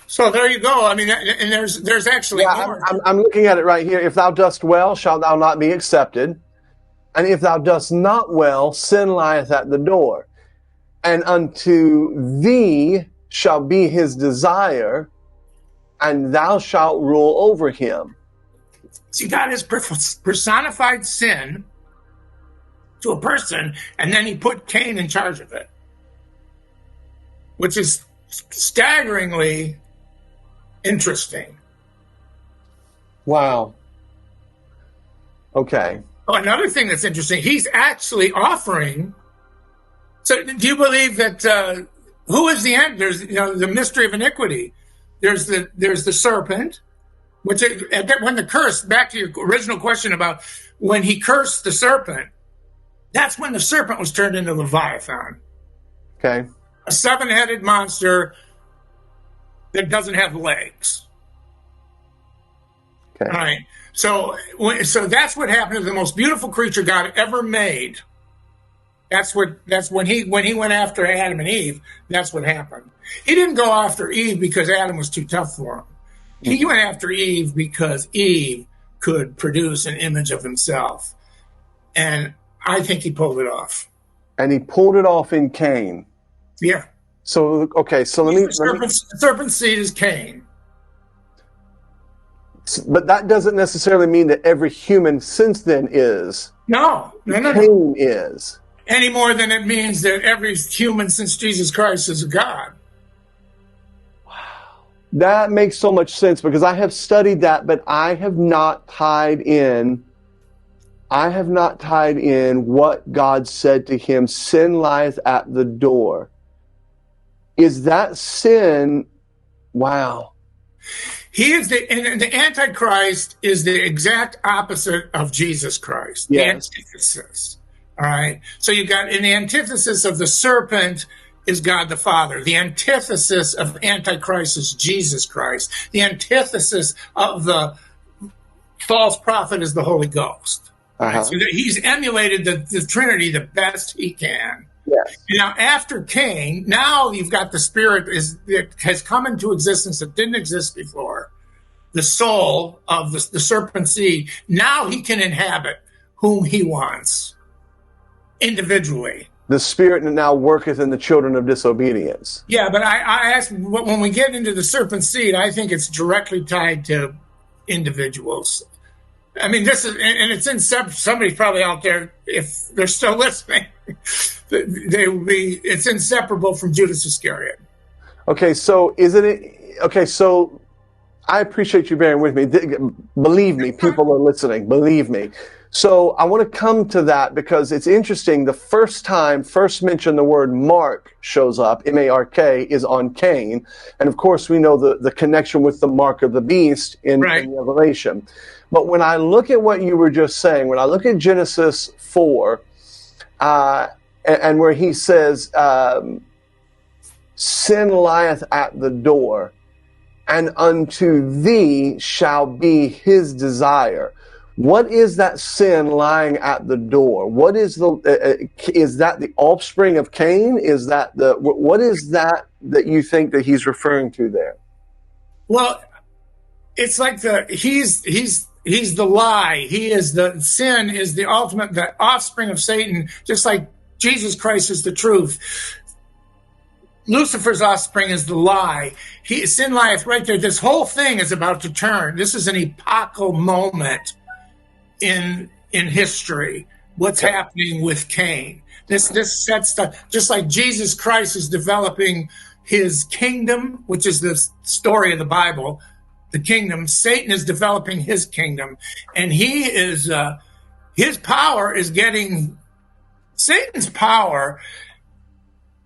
So there you go. I mean, and there's actually more. I'm looking at it right here. If thou dost well, shalt thou not be accepted. And if thou dost not well, sin lieth at the door. And unto thee shall be his desire, and thou shalt rule over him. See, God has personified sin to a person, and then he put Cain in charge of it, which is staggeringly interesting. Wow. Okay. Oh, another thing that's interesting, he's actually offering. So do you believe that, who is the end? There's, the mystery of iniquity. There's the serpent, which when the curse, back to your original question about when he cursed the serpent, that's when the serpent was turned into Leviathan. Okay. A 7-headed monster that doesn't have legs. Okay. All right. So that's what happened to the most beautiful creature God ever made. That's when he went after Adam and Eve. That's what happened. He didn't go after Eve because Adam was too tough for him. He went after Eve because Eve could produce an image of himself. And I think he pulled it off. And he pulled it off in Cain. Yeah. So, okay, so let me... Serpent seed is Cain. But that doesn't necessarily mean that every human since then is. No. Cain is. Any more than it means that every human since Jesus Christ is a God. That makes so much sense because I have studied that, but I have not tied in what God said to him, sin lieth at the door. Is that sin? Wow. He is the Antichrist is the exact opposite of Jesus Christ. Yes. The antithesis. All right. So you got in the antithesis of the serpent is God the Father. The antithesis of Antichrist is Jesus Christ. The antithesis of the false prophet is the Holy Ghost. Right? So he's emulated the Trinity the best he can. Yes. Now, after Cain, now you've got the spirit that has come into existence that didn't exist before. The soul of the serpent seed. Now he can inhabit whom he wants individually. The spirit now worketh in the children of disobedience. Yeah, but I asked, when we get into the serpent seed, I think it's directly tied to individuals. I mean, this is, and it's in somebody's probably out there, if they're still listening, it's inseparable from Judas Iscariot. Okay, so so I appreciate you bearing with me. Believe me, people are listening. Believe me. So I want to come to that because it's interesting. The first mention the word mark shows up, M-A-R-K, is on Cain. And of course, we know the connection with the mark of the beast in Revelation. But when I look at what you were just saying, when I look at Genesis 4, and where he says, sin lieth at the door, and unto thee shall be his desire. What is that sin lying at the door? What is is that the offspring of Cain? Is that what is that you think that he's referring to there? Well, it's like he's the lie. Sin is the ultimate, the offspring of Satan, just like Jesus Christ is the truth. Lucifer's offspring is the lie. Sin lieth right there. This whole thing is about to turn. This is an epochal moment in history. What's happening with Cain? This sets just like Jesus Christ is developing his kingdom, which is the story of the Bible, the kingdom. Satan is developing his kingdom, and Satan's power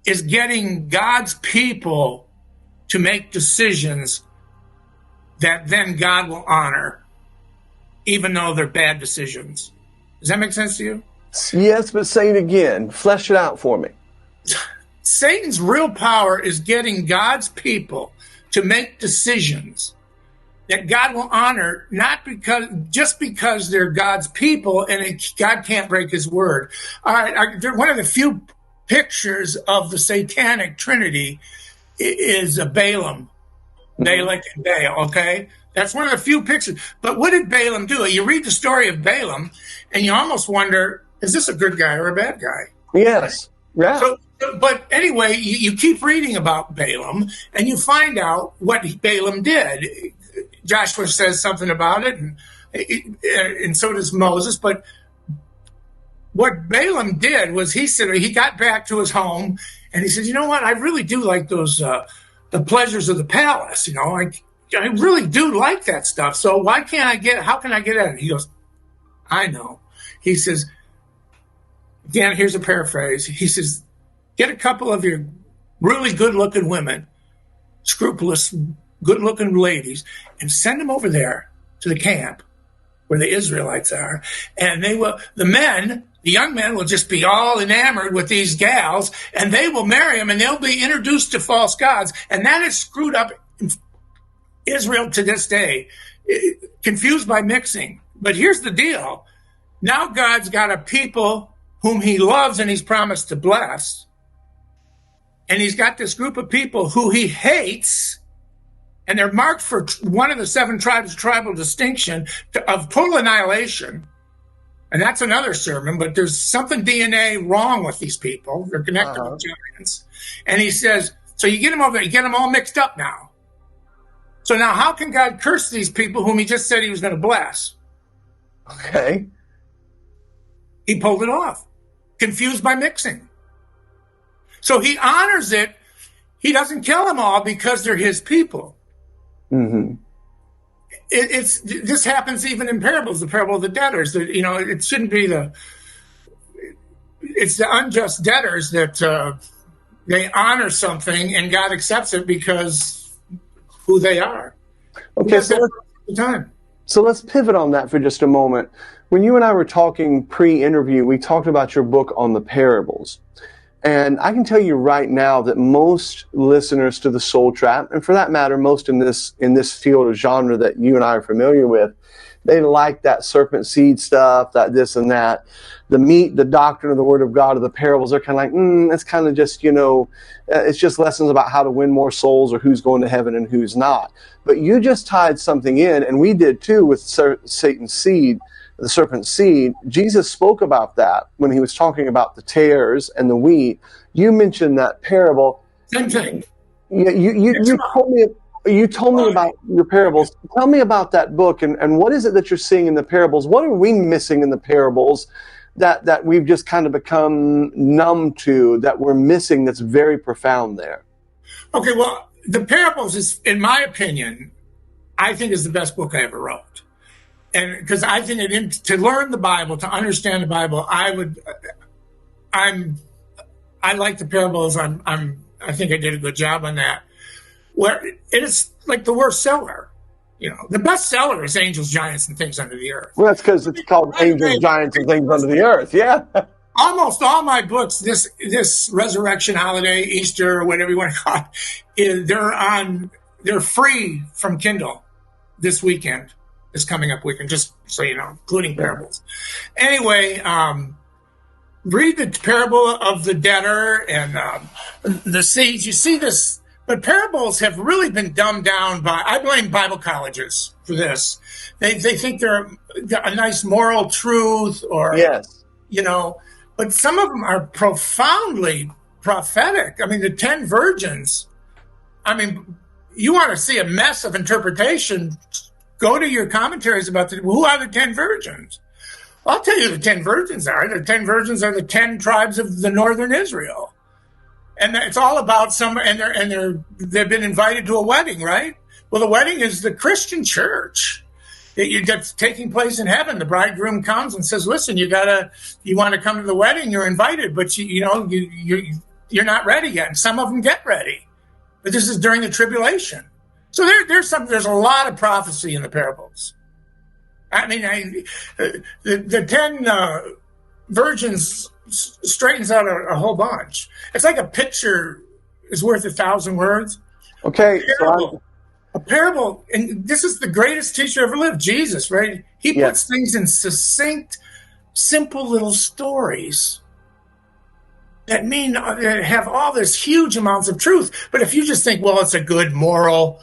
is getting God's people to make decisions that then God will honor, even though they're bad decisions. Does that make sense to you? Yes, but say it again. Flesh it out for me. Satan's real power is getting God's people to make decisions that God will honor, not just because they're God's people and God can't break his word. All right, one of the few pictures of the satanic trinity is Balaam, Balak and Baal, okay? That's one of the few pictures. But what did Balaam do? You read the story of Balaam, and you almost wonder, is this a good guy or a bad guy? Yes. Yeah. But anyway, you keep reading about Balaam, and you find out what Balaam did. Joshua says something about it, and so does Moses. But what Balaam did was he got back to his home, and he said, you know what? I really do like those the pleasures of the palace. I really do like that stuff. So how can I get at it? He goes, I know. He says, again, here's a paraphrase. He says, get a couple of your really good-looking women, scrupulous, good-looking ladies, and send them over there to the camp where the Israelites are. And the young men will just be all enamored with these gals, and they will marry them, and they'll be introduced to false gods. And that has screwed up Israel to this day, confused by mixing. But here's the deal. Now God's got a people whom he loves and he's promised to bless. And he's got this group of people who he hates, and they're marked for one of the 7 tribes tribal distinction of total annihilation. And that's another sermon, but there's something DNA wrong with these people. They're connected with giants. And he says, so you get them over there, you get them all mixed up now. So now how can God curse these people whom he just said he was going to bless? Okay. He pulled it off, confused by mixing. So he honors it. He doesn't kill them all because they're his people. Mm-hmm. This happens even in parables, the parable of the debtors. It shouldn't be it's the unjust debtors that they honor something and God accepts it because who they are. Okay, so let's pivot on that for just a moment. When you and I were talking pre-interview, we talked about your book on the parables. And I can tell you right now that most listeners to the Soul Trap, and for that matter, most in this field of genre that you and I are familiar with, they like that serpent seed stuff, that this and that. The meat, the doctrine of the Word of God, of the parables, they're kind of like, it's kind of just, it's just lessons about how to win more souls or who's going to heaven and who's not. But you just tied something in, and we did too with Satan's seed, the serpent seed. Jesus spoke about that when he was talking about the tares and the wheat. You mentioned that parable. Same thing. Yeah, you told me about your parables. Tell me about that book and what is it that you're seeing in the parables? What are we missing in the parables that we've just kind of become numb to, that we're missing, that's very profound there? Okay, well, the parables is, in my opinion, I think is the best book I ever wrote. And because I think to learn the Bible, to understand the Bible, I like the parables. I think I did a good job on that. Where it is like the worst seller. The best seller is Angels, Giants, and Things Under the Earth. Well, that's because it's called Angels, Giants, and Things Under the Earth. Yeah. Almost all my books, this Resurrection Holiday, Easter, or whatever you want to call it, they're free from Kindle this weekend. this coming up weekend, just so you know, including parables. Anyway, read the parable of the debtor and the seeds. You see this, but parables have really been dumbed down by, I blame Bible colleges for this. They think they're a nice moral truth or, you know, but some of them are profoundly prophetic. I mean, the 10 virgins, I mean, you want to see a mess of interpretation, go to your commentaries about who are the 10 virgins. I'll tell you the 10 virgins are. The 10 virgins are the 10 tribes of the northern Israel. And it's all about they've been invited to a wedding, right? Well, the wedding is the Christian church that's taking place in heaven. The bridegroom comes and says, listen, you want to come to the wedding, you're invited, but you're not ready yet. And some of them get ready. But this is during the tribulation. So there's a lot of prophecy in the parables. I mean, the 10 virgins straightens out a whole bunch. It's like a picture is worth 1,000 words. Okay. A parable, and this is the greatest teacher ever lived, Jesus, right? He puts things in succinct, simple little stories that have all this huge amounts of truth. But if you just think, well, it's a good moral,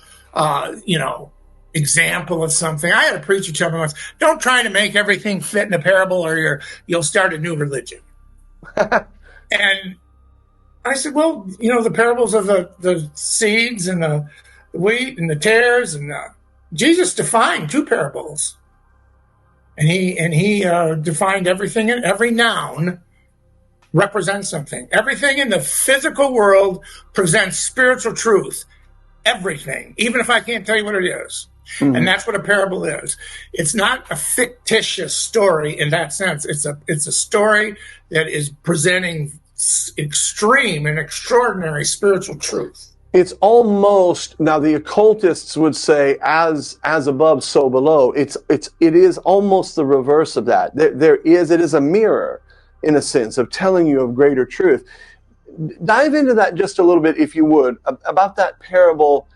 example of something. I had a preacher tell me once, don't try to make everything fit in a parable or you'll start a new religion. And I said, well, the parables of the seeds and the wheat and the tares, and Jesus defined 2 parables. And he defined everything, and every noun represents something. Everything in the physical world presents spiritual truth. Everything, even if I can't tell you what it is. Mm-hmm. And that's what a parable is. It's not a fictitious story in that sense. It's a story that is presenting extreme and extraordinary spiritual truth. It's almost, now the occultists would say, as above, so below. It is almost the reverse of that. It is a mirror, in a sense, of telling you of greater truth. Dive into that just a little bit, if you would, about that parable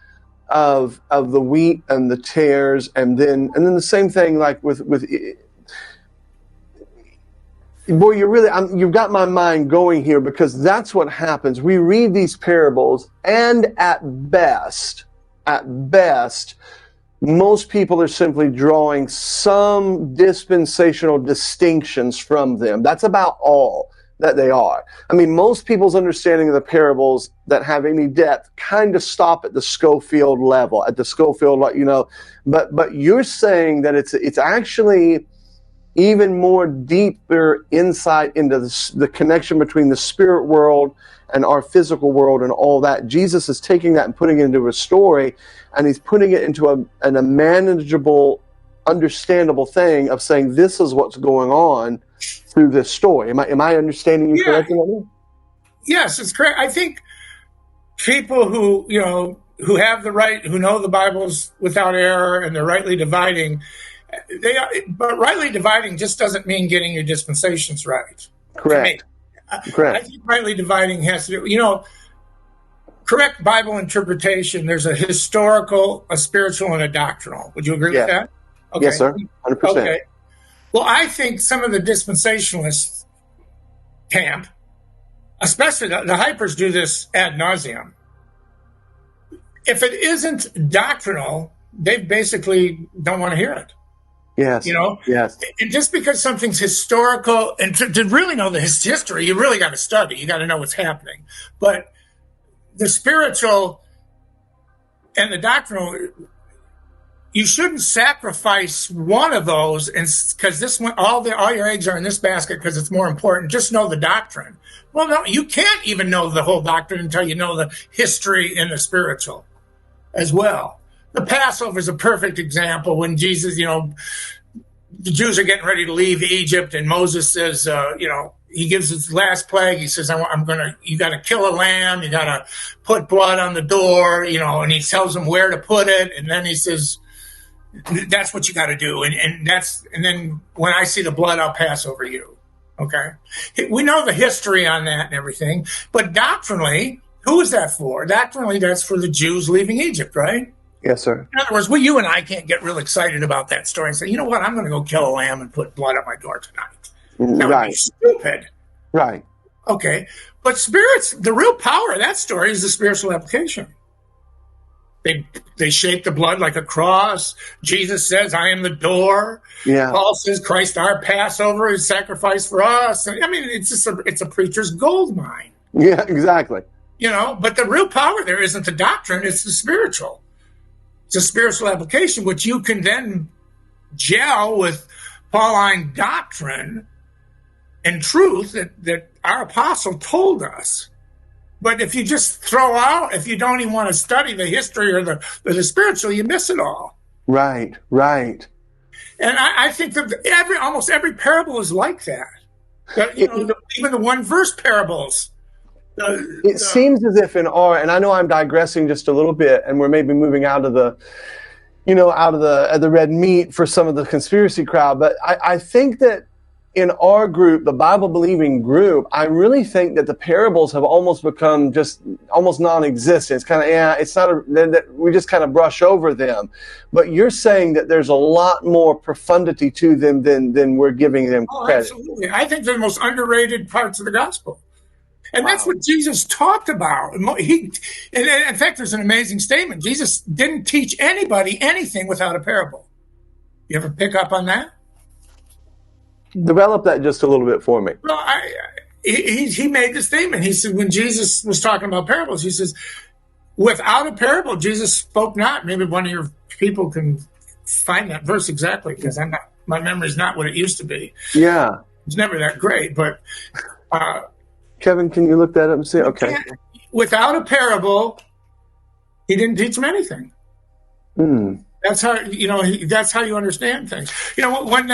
of the wheat and the tares, and then the same thing like with boy, you've got my mind going here, because that's what happens. We read these parables, and at best, most people are simply drawing some dispensational distinctions from them. That's about all that they are. I mean, most people's understanding of the parables that have any depth kind of stop at the Schofield level, but you're saying that it's actually even more deeper insight into the connection between the spirit world and our physical world and all that. Jesus is taking that and putting it into a story, and he's putting it into a manageable, understandable thing of saying, this is what's going on through this story. Am I understanding you correctly? Yes, it's correct. I think people who have who know the Bible's without error and they're rightly dividing, but rightly dividing just doesn't mean getting your dispensations right. Correct. I think rightly dividing has to do, correct Bible interpretation. There's a historical, a spiritual, and a doctrinal. Would you agree with that? Okay. Yes, sir. 100%. Okay. Well, I think some of the dispensationalist camp, especially the hypers, do this ad nauseum. If it isn't doctrinal, they basically don't want to hear it. Yes. Yes. And just because something's historical, and to really know the history, you really got to study. You got to know what's happening. But the spiritual and the doctrinal, you shouldn't sacrifice one of those, and because this one, all your eggs are in this basket because it's more important. Just know the doctrine. Well, no, you can't even know the whole doctrine until you know the history and the spiritual as well. The Passover is a perfect example when Jesus, the Jews are getting ready to leave Egypt, and Moses says, he gives his last plague. He says, you got to kill a lamb. You got to put blood on the door, and he tells them where to put it. And then he says, that's what you got to do. And then when I see the blood, I'll pass over you. Okay. We know the history on that and everything, but doctrinally, who is that for? Doctrinally, that's for the Jews leaving Egypt, right? Yes, sir. In other words, you and I can't get real excited about that story and say, you know what, I'm going to go kill a lamb and put blood on my door tonight. That would be stupid. Right. Okay. But spirits, the real power of that story is the spiritual application. They shape the blood like a cross. Jesus says, I am the door. Yeah. Paul says, Christ our Passover is sacrificed for us. I mean, it's a preacher's gold mine. Yeah, exactly. But the real power there isn't the doctrine, it's the spiritual. It's a spiritual application, which you can then gel with Pauline doctrine and truth that our apostle told us. But if you just if you don't even want to study the history or the spiritual, you miss it all. Right, right. And I think that almost every parable is like that. Even the one verse parables. It seems as if and I know I'm digressing just a little bit, and we're maybe moving out of the red meat for some of the conspiracy crowd, but I think that in our group, the Bible-believing group, I really think that the parables have almost become just almost non-existent. It's kind of, it's not we just kind of brush over them. But you're saying that there's a lot more profundity to them than we're giving them credit. Absolutely. I think they're the most underrated parts of the gospel. And that's what Jesus talked about. In fact, there's an amazing statement. Jesus didn't teach anybody anything without a parable. You ever pick up on that? Develop that just a little bit for me. Well, he made the statement. He said, when Jesus was talking about parables, he says, without a parable, Jesus spoke not. Maybe one of your people can find that verse exactly, because my memory's not what it used to be. Yeah. It's never that great, but... Kevin, can you look that up and see? Okay. Without a parable, he didn't teach them anything. That's how, that's how you understand things. One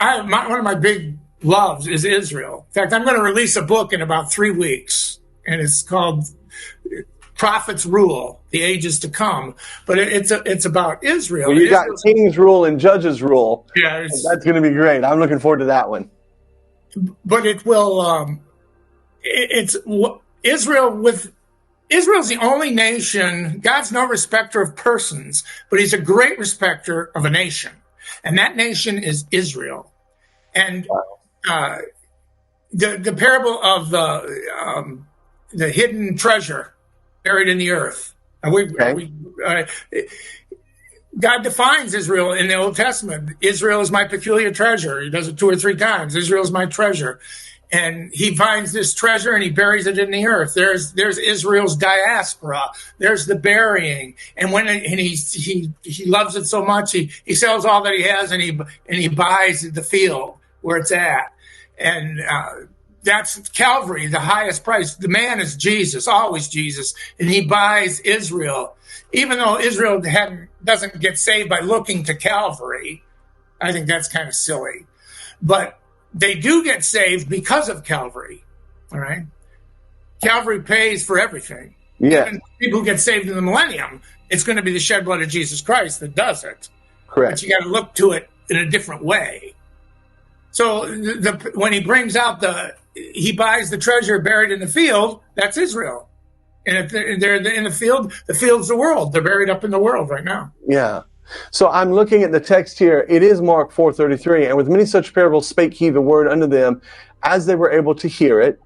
of my big loves is Israel. In fact, I'm going to release a book in about 3 weeks, and it's called Prophets Rule, The Ages to Come. But it's about Israel. Well, you got Kings Rule and Judges Rule. Yeah. That's going to be great. I'm looking forward to that one. But it will... Israel's the only nation. God's no respecter of persons, but he's a great respecter of a nation. And that nation is Israel. And the parable of the hidden treasure buried in the earth. God defines Israel in the Old Testament. Israel is my peculiar treasure. He does it 2 or 3 times. Israel is my treasure. And he finds this treasure and he buries it in the earth. There's Israel's diaspora. There's the burying. And he loves it so much, he sells all that he has and he buys the field where it's at. And that's Calvary, the highest price. The man is Jesus, always Jesus. And he buys Israel. Even though Israel doesn't get saved by looking to Calvary, I think that's kind of silly. But they do get saved because of Calvary, all right? Calvary pays for everything. Yeah. Even people who get saved in the millennium, it's going to be the shed blood of Jesus Christ that does it. Correct. But you got to look to it in a different way. So when he brings out he buys the treasure buried in the field, that's Israel. And if they're in the field's the world. They're buried up in the world right now. Yeah. So I'm looking at the text here. It is Mark 4:33. And with many such parables spake he the word unto them, as they were able to hear it.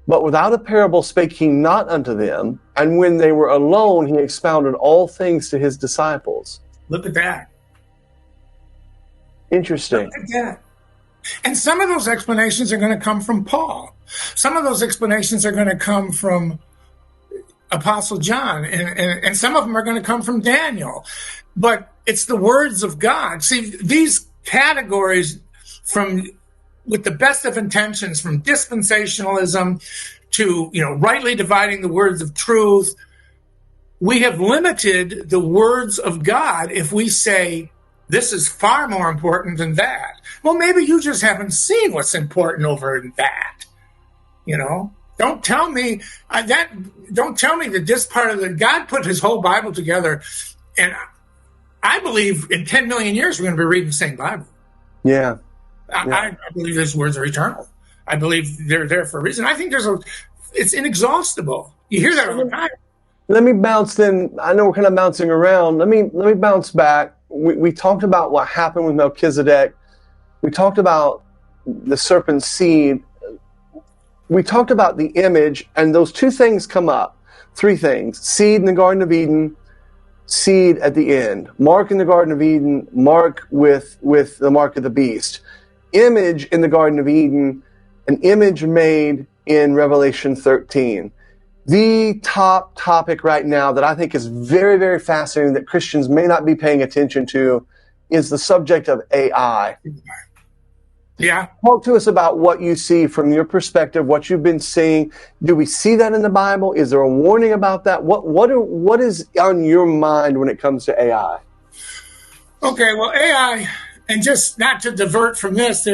But without a parable spake he not unto them. And when they were alone, he expounded all things to his disciples. Look at that. Interesting. Look at that. And some of those explanations are going to come from Paul. Some of those explanations are going to come from Apostle John. And some of them are going to come from Daniel. But it's the words of God. See, these categories with the best of intentions, from dispensationalism to, rightly dividing the words of truth, we have limited the words of God if we say, this is far more important than that. Well, maybe you just haven't seen what's important over in that. Don't tell me that this part of God put his whole Bible together, and I believe in 10 million years we're going to be reading the same Bible. Yeah. I believe his words are eternal. I believe they're there for a reason. I think it's inexhaustible. You hear that all the time. Let me bounce then. I know we're kind of bouncing around. Let me bounce back. We talked about what happened with Melchizedek. We talked about the serpent's seed. We talked about the image, and those two things come up. Three things: seed in the Garden of Eden, seed at the end. Mark in the Garden of Eden, mark with the mark of the beast. Image in the Garden of Eden, an image made in Revelation 13. The top topic right now that I think is very, very fascinating that Christians may not be paying attention to is the subject of AI. Yeah. Talk to us about what you see from your perspective, what you've been seeing. Do we see that in the Bible? Is there a warning about that? What is on your mind when it comes to AI? Okay, well, AI, and just not to divert from this,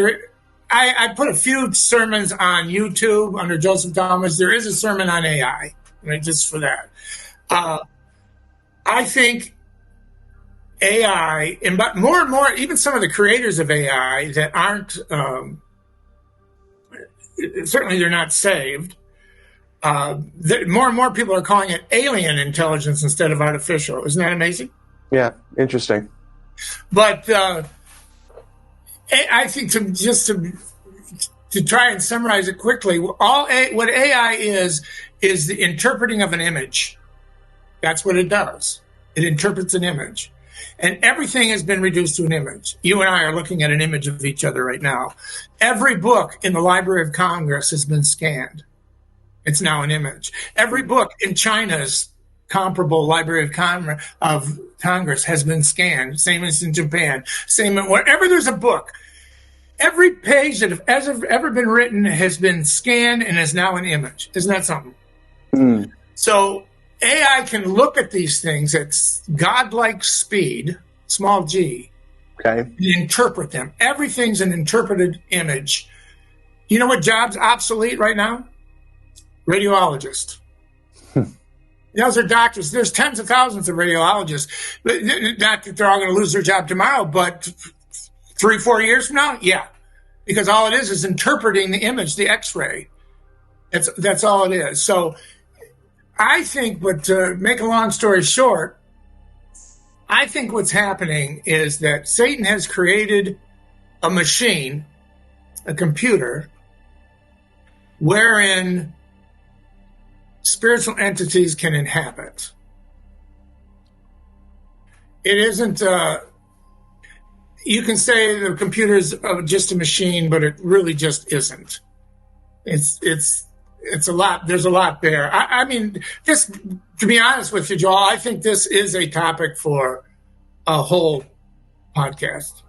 I put a few sermons on YouTube under Joseph Dulmage. There is a sermon on AI, right, just for that. I think AI, but more and more, even some of the creators of AI that aren't, certainly they're not saved. More and more people are calling it alien intelligence instead of artificial. Isn't that amazing? Yeah, interesting. But I think to try and summarize it quickly, what AI is the interpreting of an image. That's what it does. It interprets an image. And everything has been reduced to an image. You and I are looking at an image of each other right now. Every book in the Library of Congress has been scanned. It's now an image. Every book in China's comparable Library of Congress has been scanned. Same as in Japan. Same wherever there's a book. Every page that has ever been written has been scanned and is now an image. Isn't that something? Mm. So AI can look at these things at godlike speed, small g, okay, and interpret them. Everything's an interpreted image. You know what job's obsolete right now? Radiologist. Those are doctors. There's tens of thousands of radiologists. Not that they're all going to lose their job tomorrow, but 3-4 years from now, yeah. Because all it is interpreting the image, the X-ray. That's all it is. So I think, but to make a long story short, I think what's happening is that Satan has created a machine, a computer, wherein spiritual entities can inhabit. It isn't, you can say the computer is just a machine, but it really just isn't. It's a lot. There's a lot there. I mean, this, to be honest with you, Joel, I think this is a topic for a whole podcast.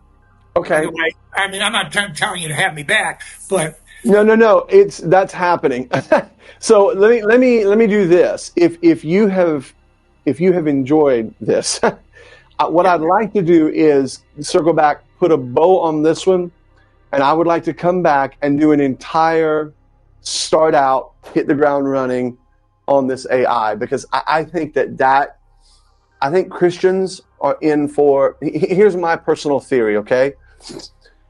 Okay. Anyway, I mean, I'm not telling you to have me back, but no. That's happening. So let me do this. If you have enjoyed this, what I'd like to do is circle back, put a bow on this one, and I would like to come back and do an entire start out, hit the ground running on this AI, because I think I think Christians are in for, here's my personal theory, okay?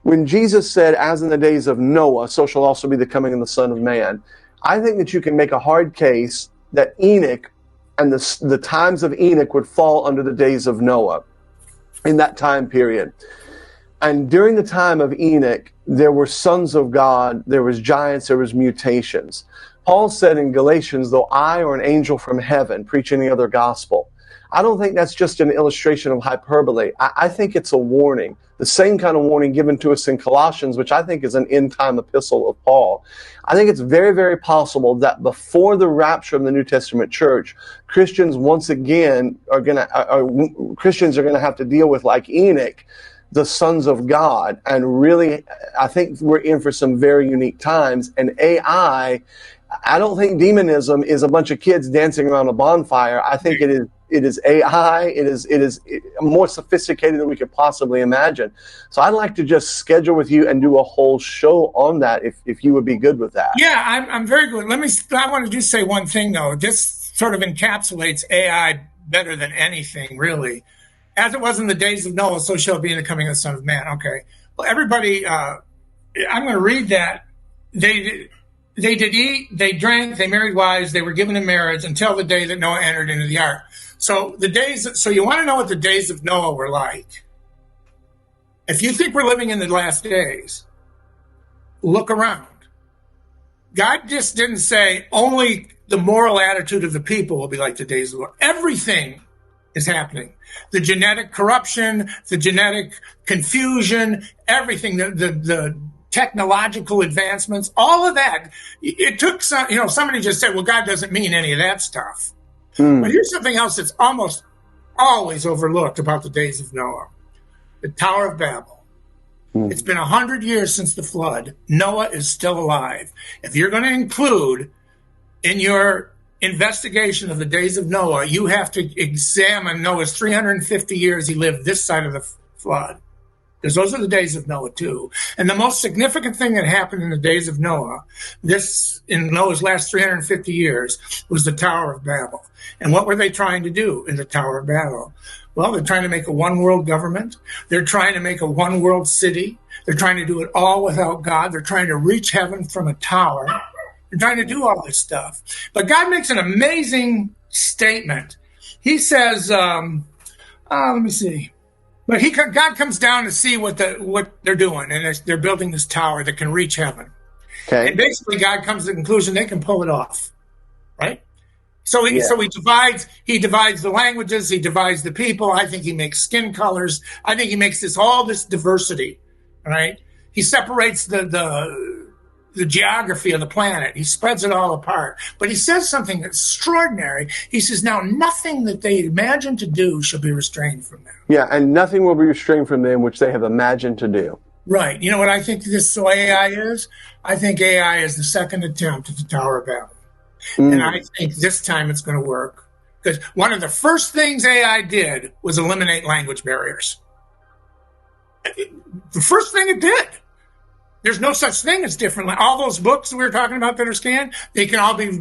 When Jesus said, as in the days of Noah, so shall also be the coming of the Son of Man, I think that you can make a hard case that Enoch and the times of Enoch would fall under the days of Noah in that time period. And during the time of Enoch, there were sons of God, there was giants, there was mutations. Paul said in Galatians, though I or an angel from heaven preach any other gospel. I don't think that's just an illustration of hyperbole. I think it's a warning, the same kind of warning given to us in Colossians, which I think is an end-time epistle of Paul. I think it's very, very possible that before the rapture of the New Testament church, Christians once again Christians are going to have to deal with, like Enoch, the sons of God. And really, I think we're in for some very unique times. And AI, I don't think demonism is a bunch of kids dancing around a bonfire. I think it is AI. It is more sophisticated than we could possibly imagine. So I'd like to just schedule with you and do a whole show on that, if you would be good with that. Yeah, I'm very good. I want to just say one thing, though. This sort of encapsulates AI better than anything, really. As it was in the days of Noah, so shall it be in the coming of the Son of Man. Okay. Well, everybody, I'm going to read that. they did eat, they drank, they married wives, they were given in marriage until the day that Noah entered into the ark. So you want to know what the days of Noah were like. If you think we're living in the last days, look around. God just didn't say only the moral attitude of the people will be like the days of Noah. Everything is happening. The genetic corruption, the genetic confusion, everything, the technological advancements, all of that. It took somebody just said, well, God doesn't mean any of that stuff. But here's something else that's almost always overlooked about the days of Noah. The Tower of Babel. It's been 100 years since the flood. Noah is still alive. If you're going to include in your investigation of the days of Noah, you have to examine Noah's 350 years he lived this side of the flood. Because those are the days of Noah too. And the most significant thing that happened in the days of Noah, in Noah's last 350 years, was the Tower of Babel. And what were they trying to do in the Tower of Babel? Well, they're trying to make a one world government. They're trying to make a one world city. They're trying to do it all without God. They're trying to reach heaven from a tower. They're trying to do all this stuff. But God makes an amazing statement. He says, let me see. But God comes down to see what they're doing, and they're building this tower that can reach heaven. Okay. And basically, God comes to the conclusion they can pull it off, right? So he divides the languages, he divides the people. I think he makes skin colors. I think he makes all this diversity, right? He separates the geography of the planet. He spreads it all apart. But he says something extraordinary. He says, now nothing that they imagine to do shall be restrained from them. Yeah, and nothing will be restrained from them which they have imagined to do. Right. You know what I think this AI is? I think AI is the second attempt at the Tower of Babel. And I think this time it's going to work. Because one of the first things AI did was eliminate language barriers. The first thing it did. There's no such thing as different. All those books we were talking about that are scanned, they can all be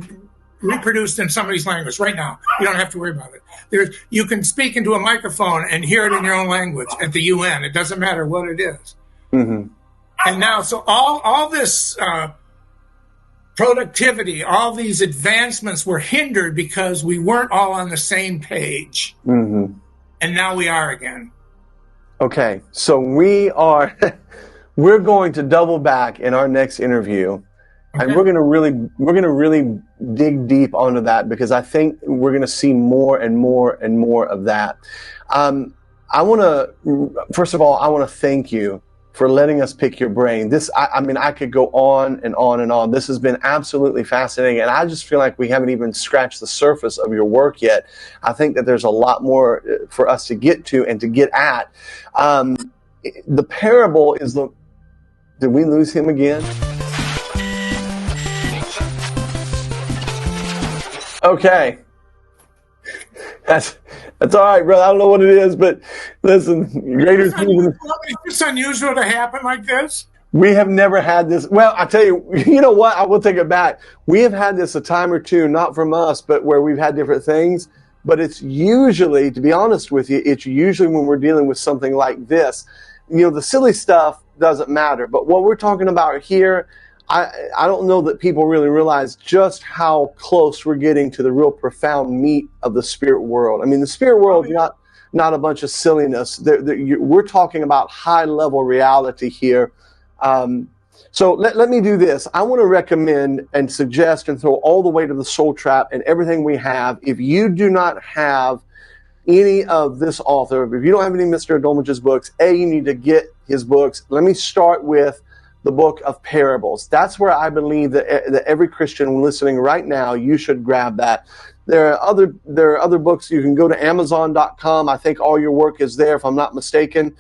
reproduced in somebody's language right now. You don't have to worry about it. You can speak into a microphone and hear it in your own language at the UN. It doesn't matter what it is. Mm-hmm. And now, so all this productivity, all these advancements were hindered because we weren't all on the same page. Mm-hmm. And now we are again. Okay, so we're going to double back in our next interview. Okay. And we're going to really dig deep onto that, because I think we're going to see more and more and more of that. First of all, I want to thank you for letting us pick your brain. I could go on and on and on. This has been absolutely fascinating, and I just feel like we haven't even scratched the surface of your work yet. I think that there's a lot more for us to get to and to get at. The parable is did we lose him again? Okay. That's all right, brother. I don't know what it is, but listen, greater things. Is this unusual to happen like this? We have never had this. Well, I tell you, you know what? I will take it back. We have had this a time or two, not from us, but where we've had different things. But it's usually, to be honest with you, it's usually when we're dealing with something like this. You know, the silly stuff doesn't matter. But what we're talking about here, I don't know that people really realize just how close we're getting to the real profound meat of the spirit world. I mean, the spirit world is not a bunch of silliness. We're talking about high-level reality here. So let me do this. I want to recommend and suggest and throw all the weight of the Soul Trap and everything we have. If you do not have any of this author, if you don't have any Mr. Dulmage's books, you need to get his books. Let me start with the book of parables. That's where I believe that every Christian listening right now, you should grab that. There are other books. You can go to Amazon.com. I think all your work is there, if I'm not mistaken.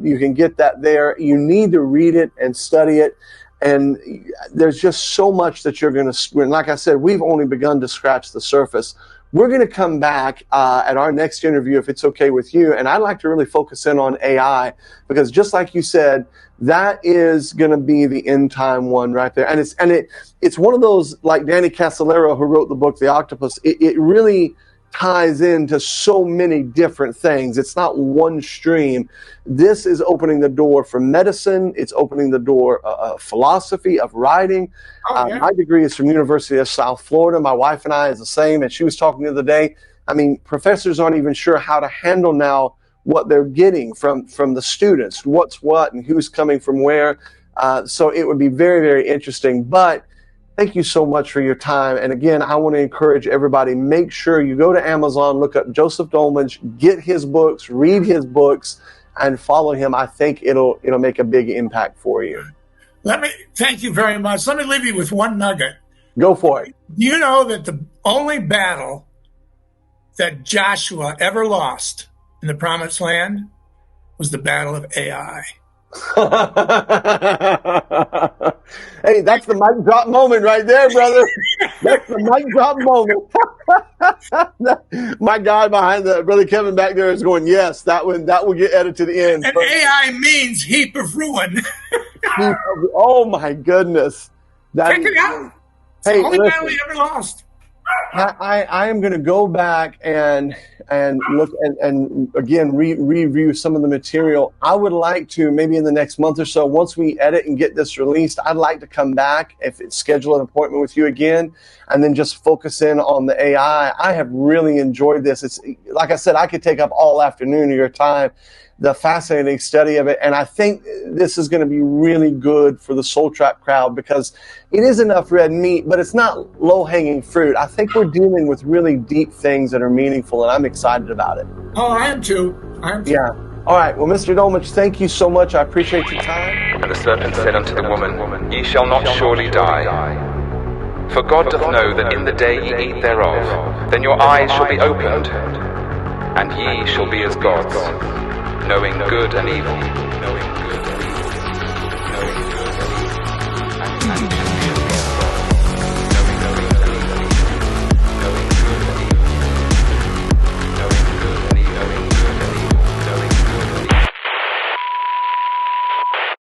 You can get that there. You need to read it and study it. And there's just so much that you're going to, and like I said, we've only begun to scratch the surface. We're going to come back at our next interview, if it's okay with you. And I'd like to really focus in on AI, because just like you said, that is going to be the end time one right there. And it's one of those, like Danny Casolaro, who wrote the book The Octopus. It really ties into so many different things. It's not one stream. This is opening the door for medicine. It's opening the door of philosophy, of writing. My degree is from University of South Florida. My wife and I is the same. And she was talking the other day. I mean, professors aren't even sure how to handle now what they're getting from the students, what's what and who's coming from where. So it would be very, very interesting. But thank you so much for your time. And again, I want to encourage everybody, make sure you go to Amazon, look up Joseph Dulmage, get his books, read his books, and follow him. I think it'll make a big impact for you. Thank you very much. Let me leave you with one nugget. Go for it. Do you know that the only battle that Joshua ever lost in the Promised Land was the battle of Ai? Hey, that's the mic drop moment right there, brother. That's the mic drop moment. My guy behind brother Kevin back there is going, yes, that will get edited to the end. And AI means heap of ruin. Oh my goodness. Check it out. It's the only battle he ever lost. I am going to go back and look and again review some of the material. I would like to, maybe in the next month or so, once we edit and get this released, I'd like to come back, if it's schedule an appointment with you again, and then just focus in on the AI. I have really enjoyed this. It's like I said, I could take up all afternoon of your time, the fascinating study of it. And I think this is going to be really good for the Soul Trap crowd, because it is enough red meat, but it's not low-hanging fruit. I think we're dealing with really deep things that are meaningful, and I'm excited about it. Oh, I am too. Yeah. All right. Well, Mr. Dulmage, thank you so much. I appreciate your time. And the serpent said unto the woman, Ye shall not surely die. For God doth know that in the day ye eat thereof, then your eyes shall be opened, and ye shall be as gods, knowing good and evil.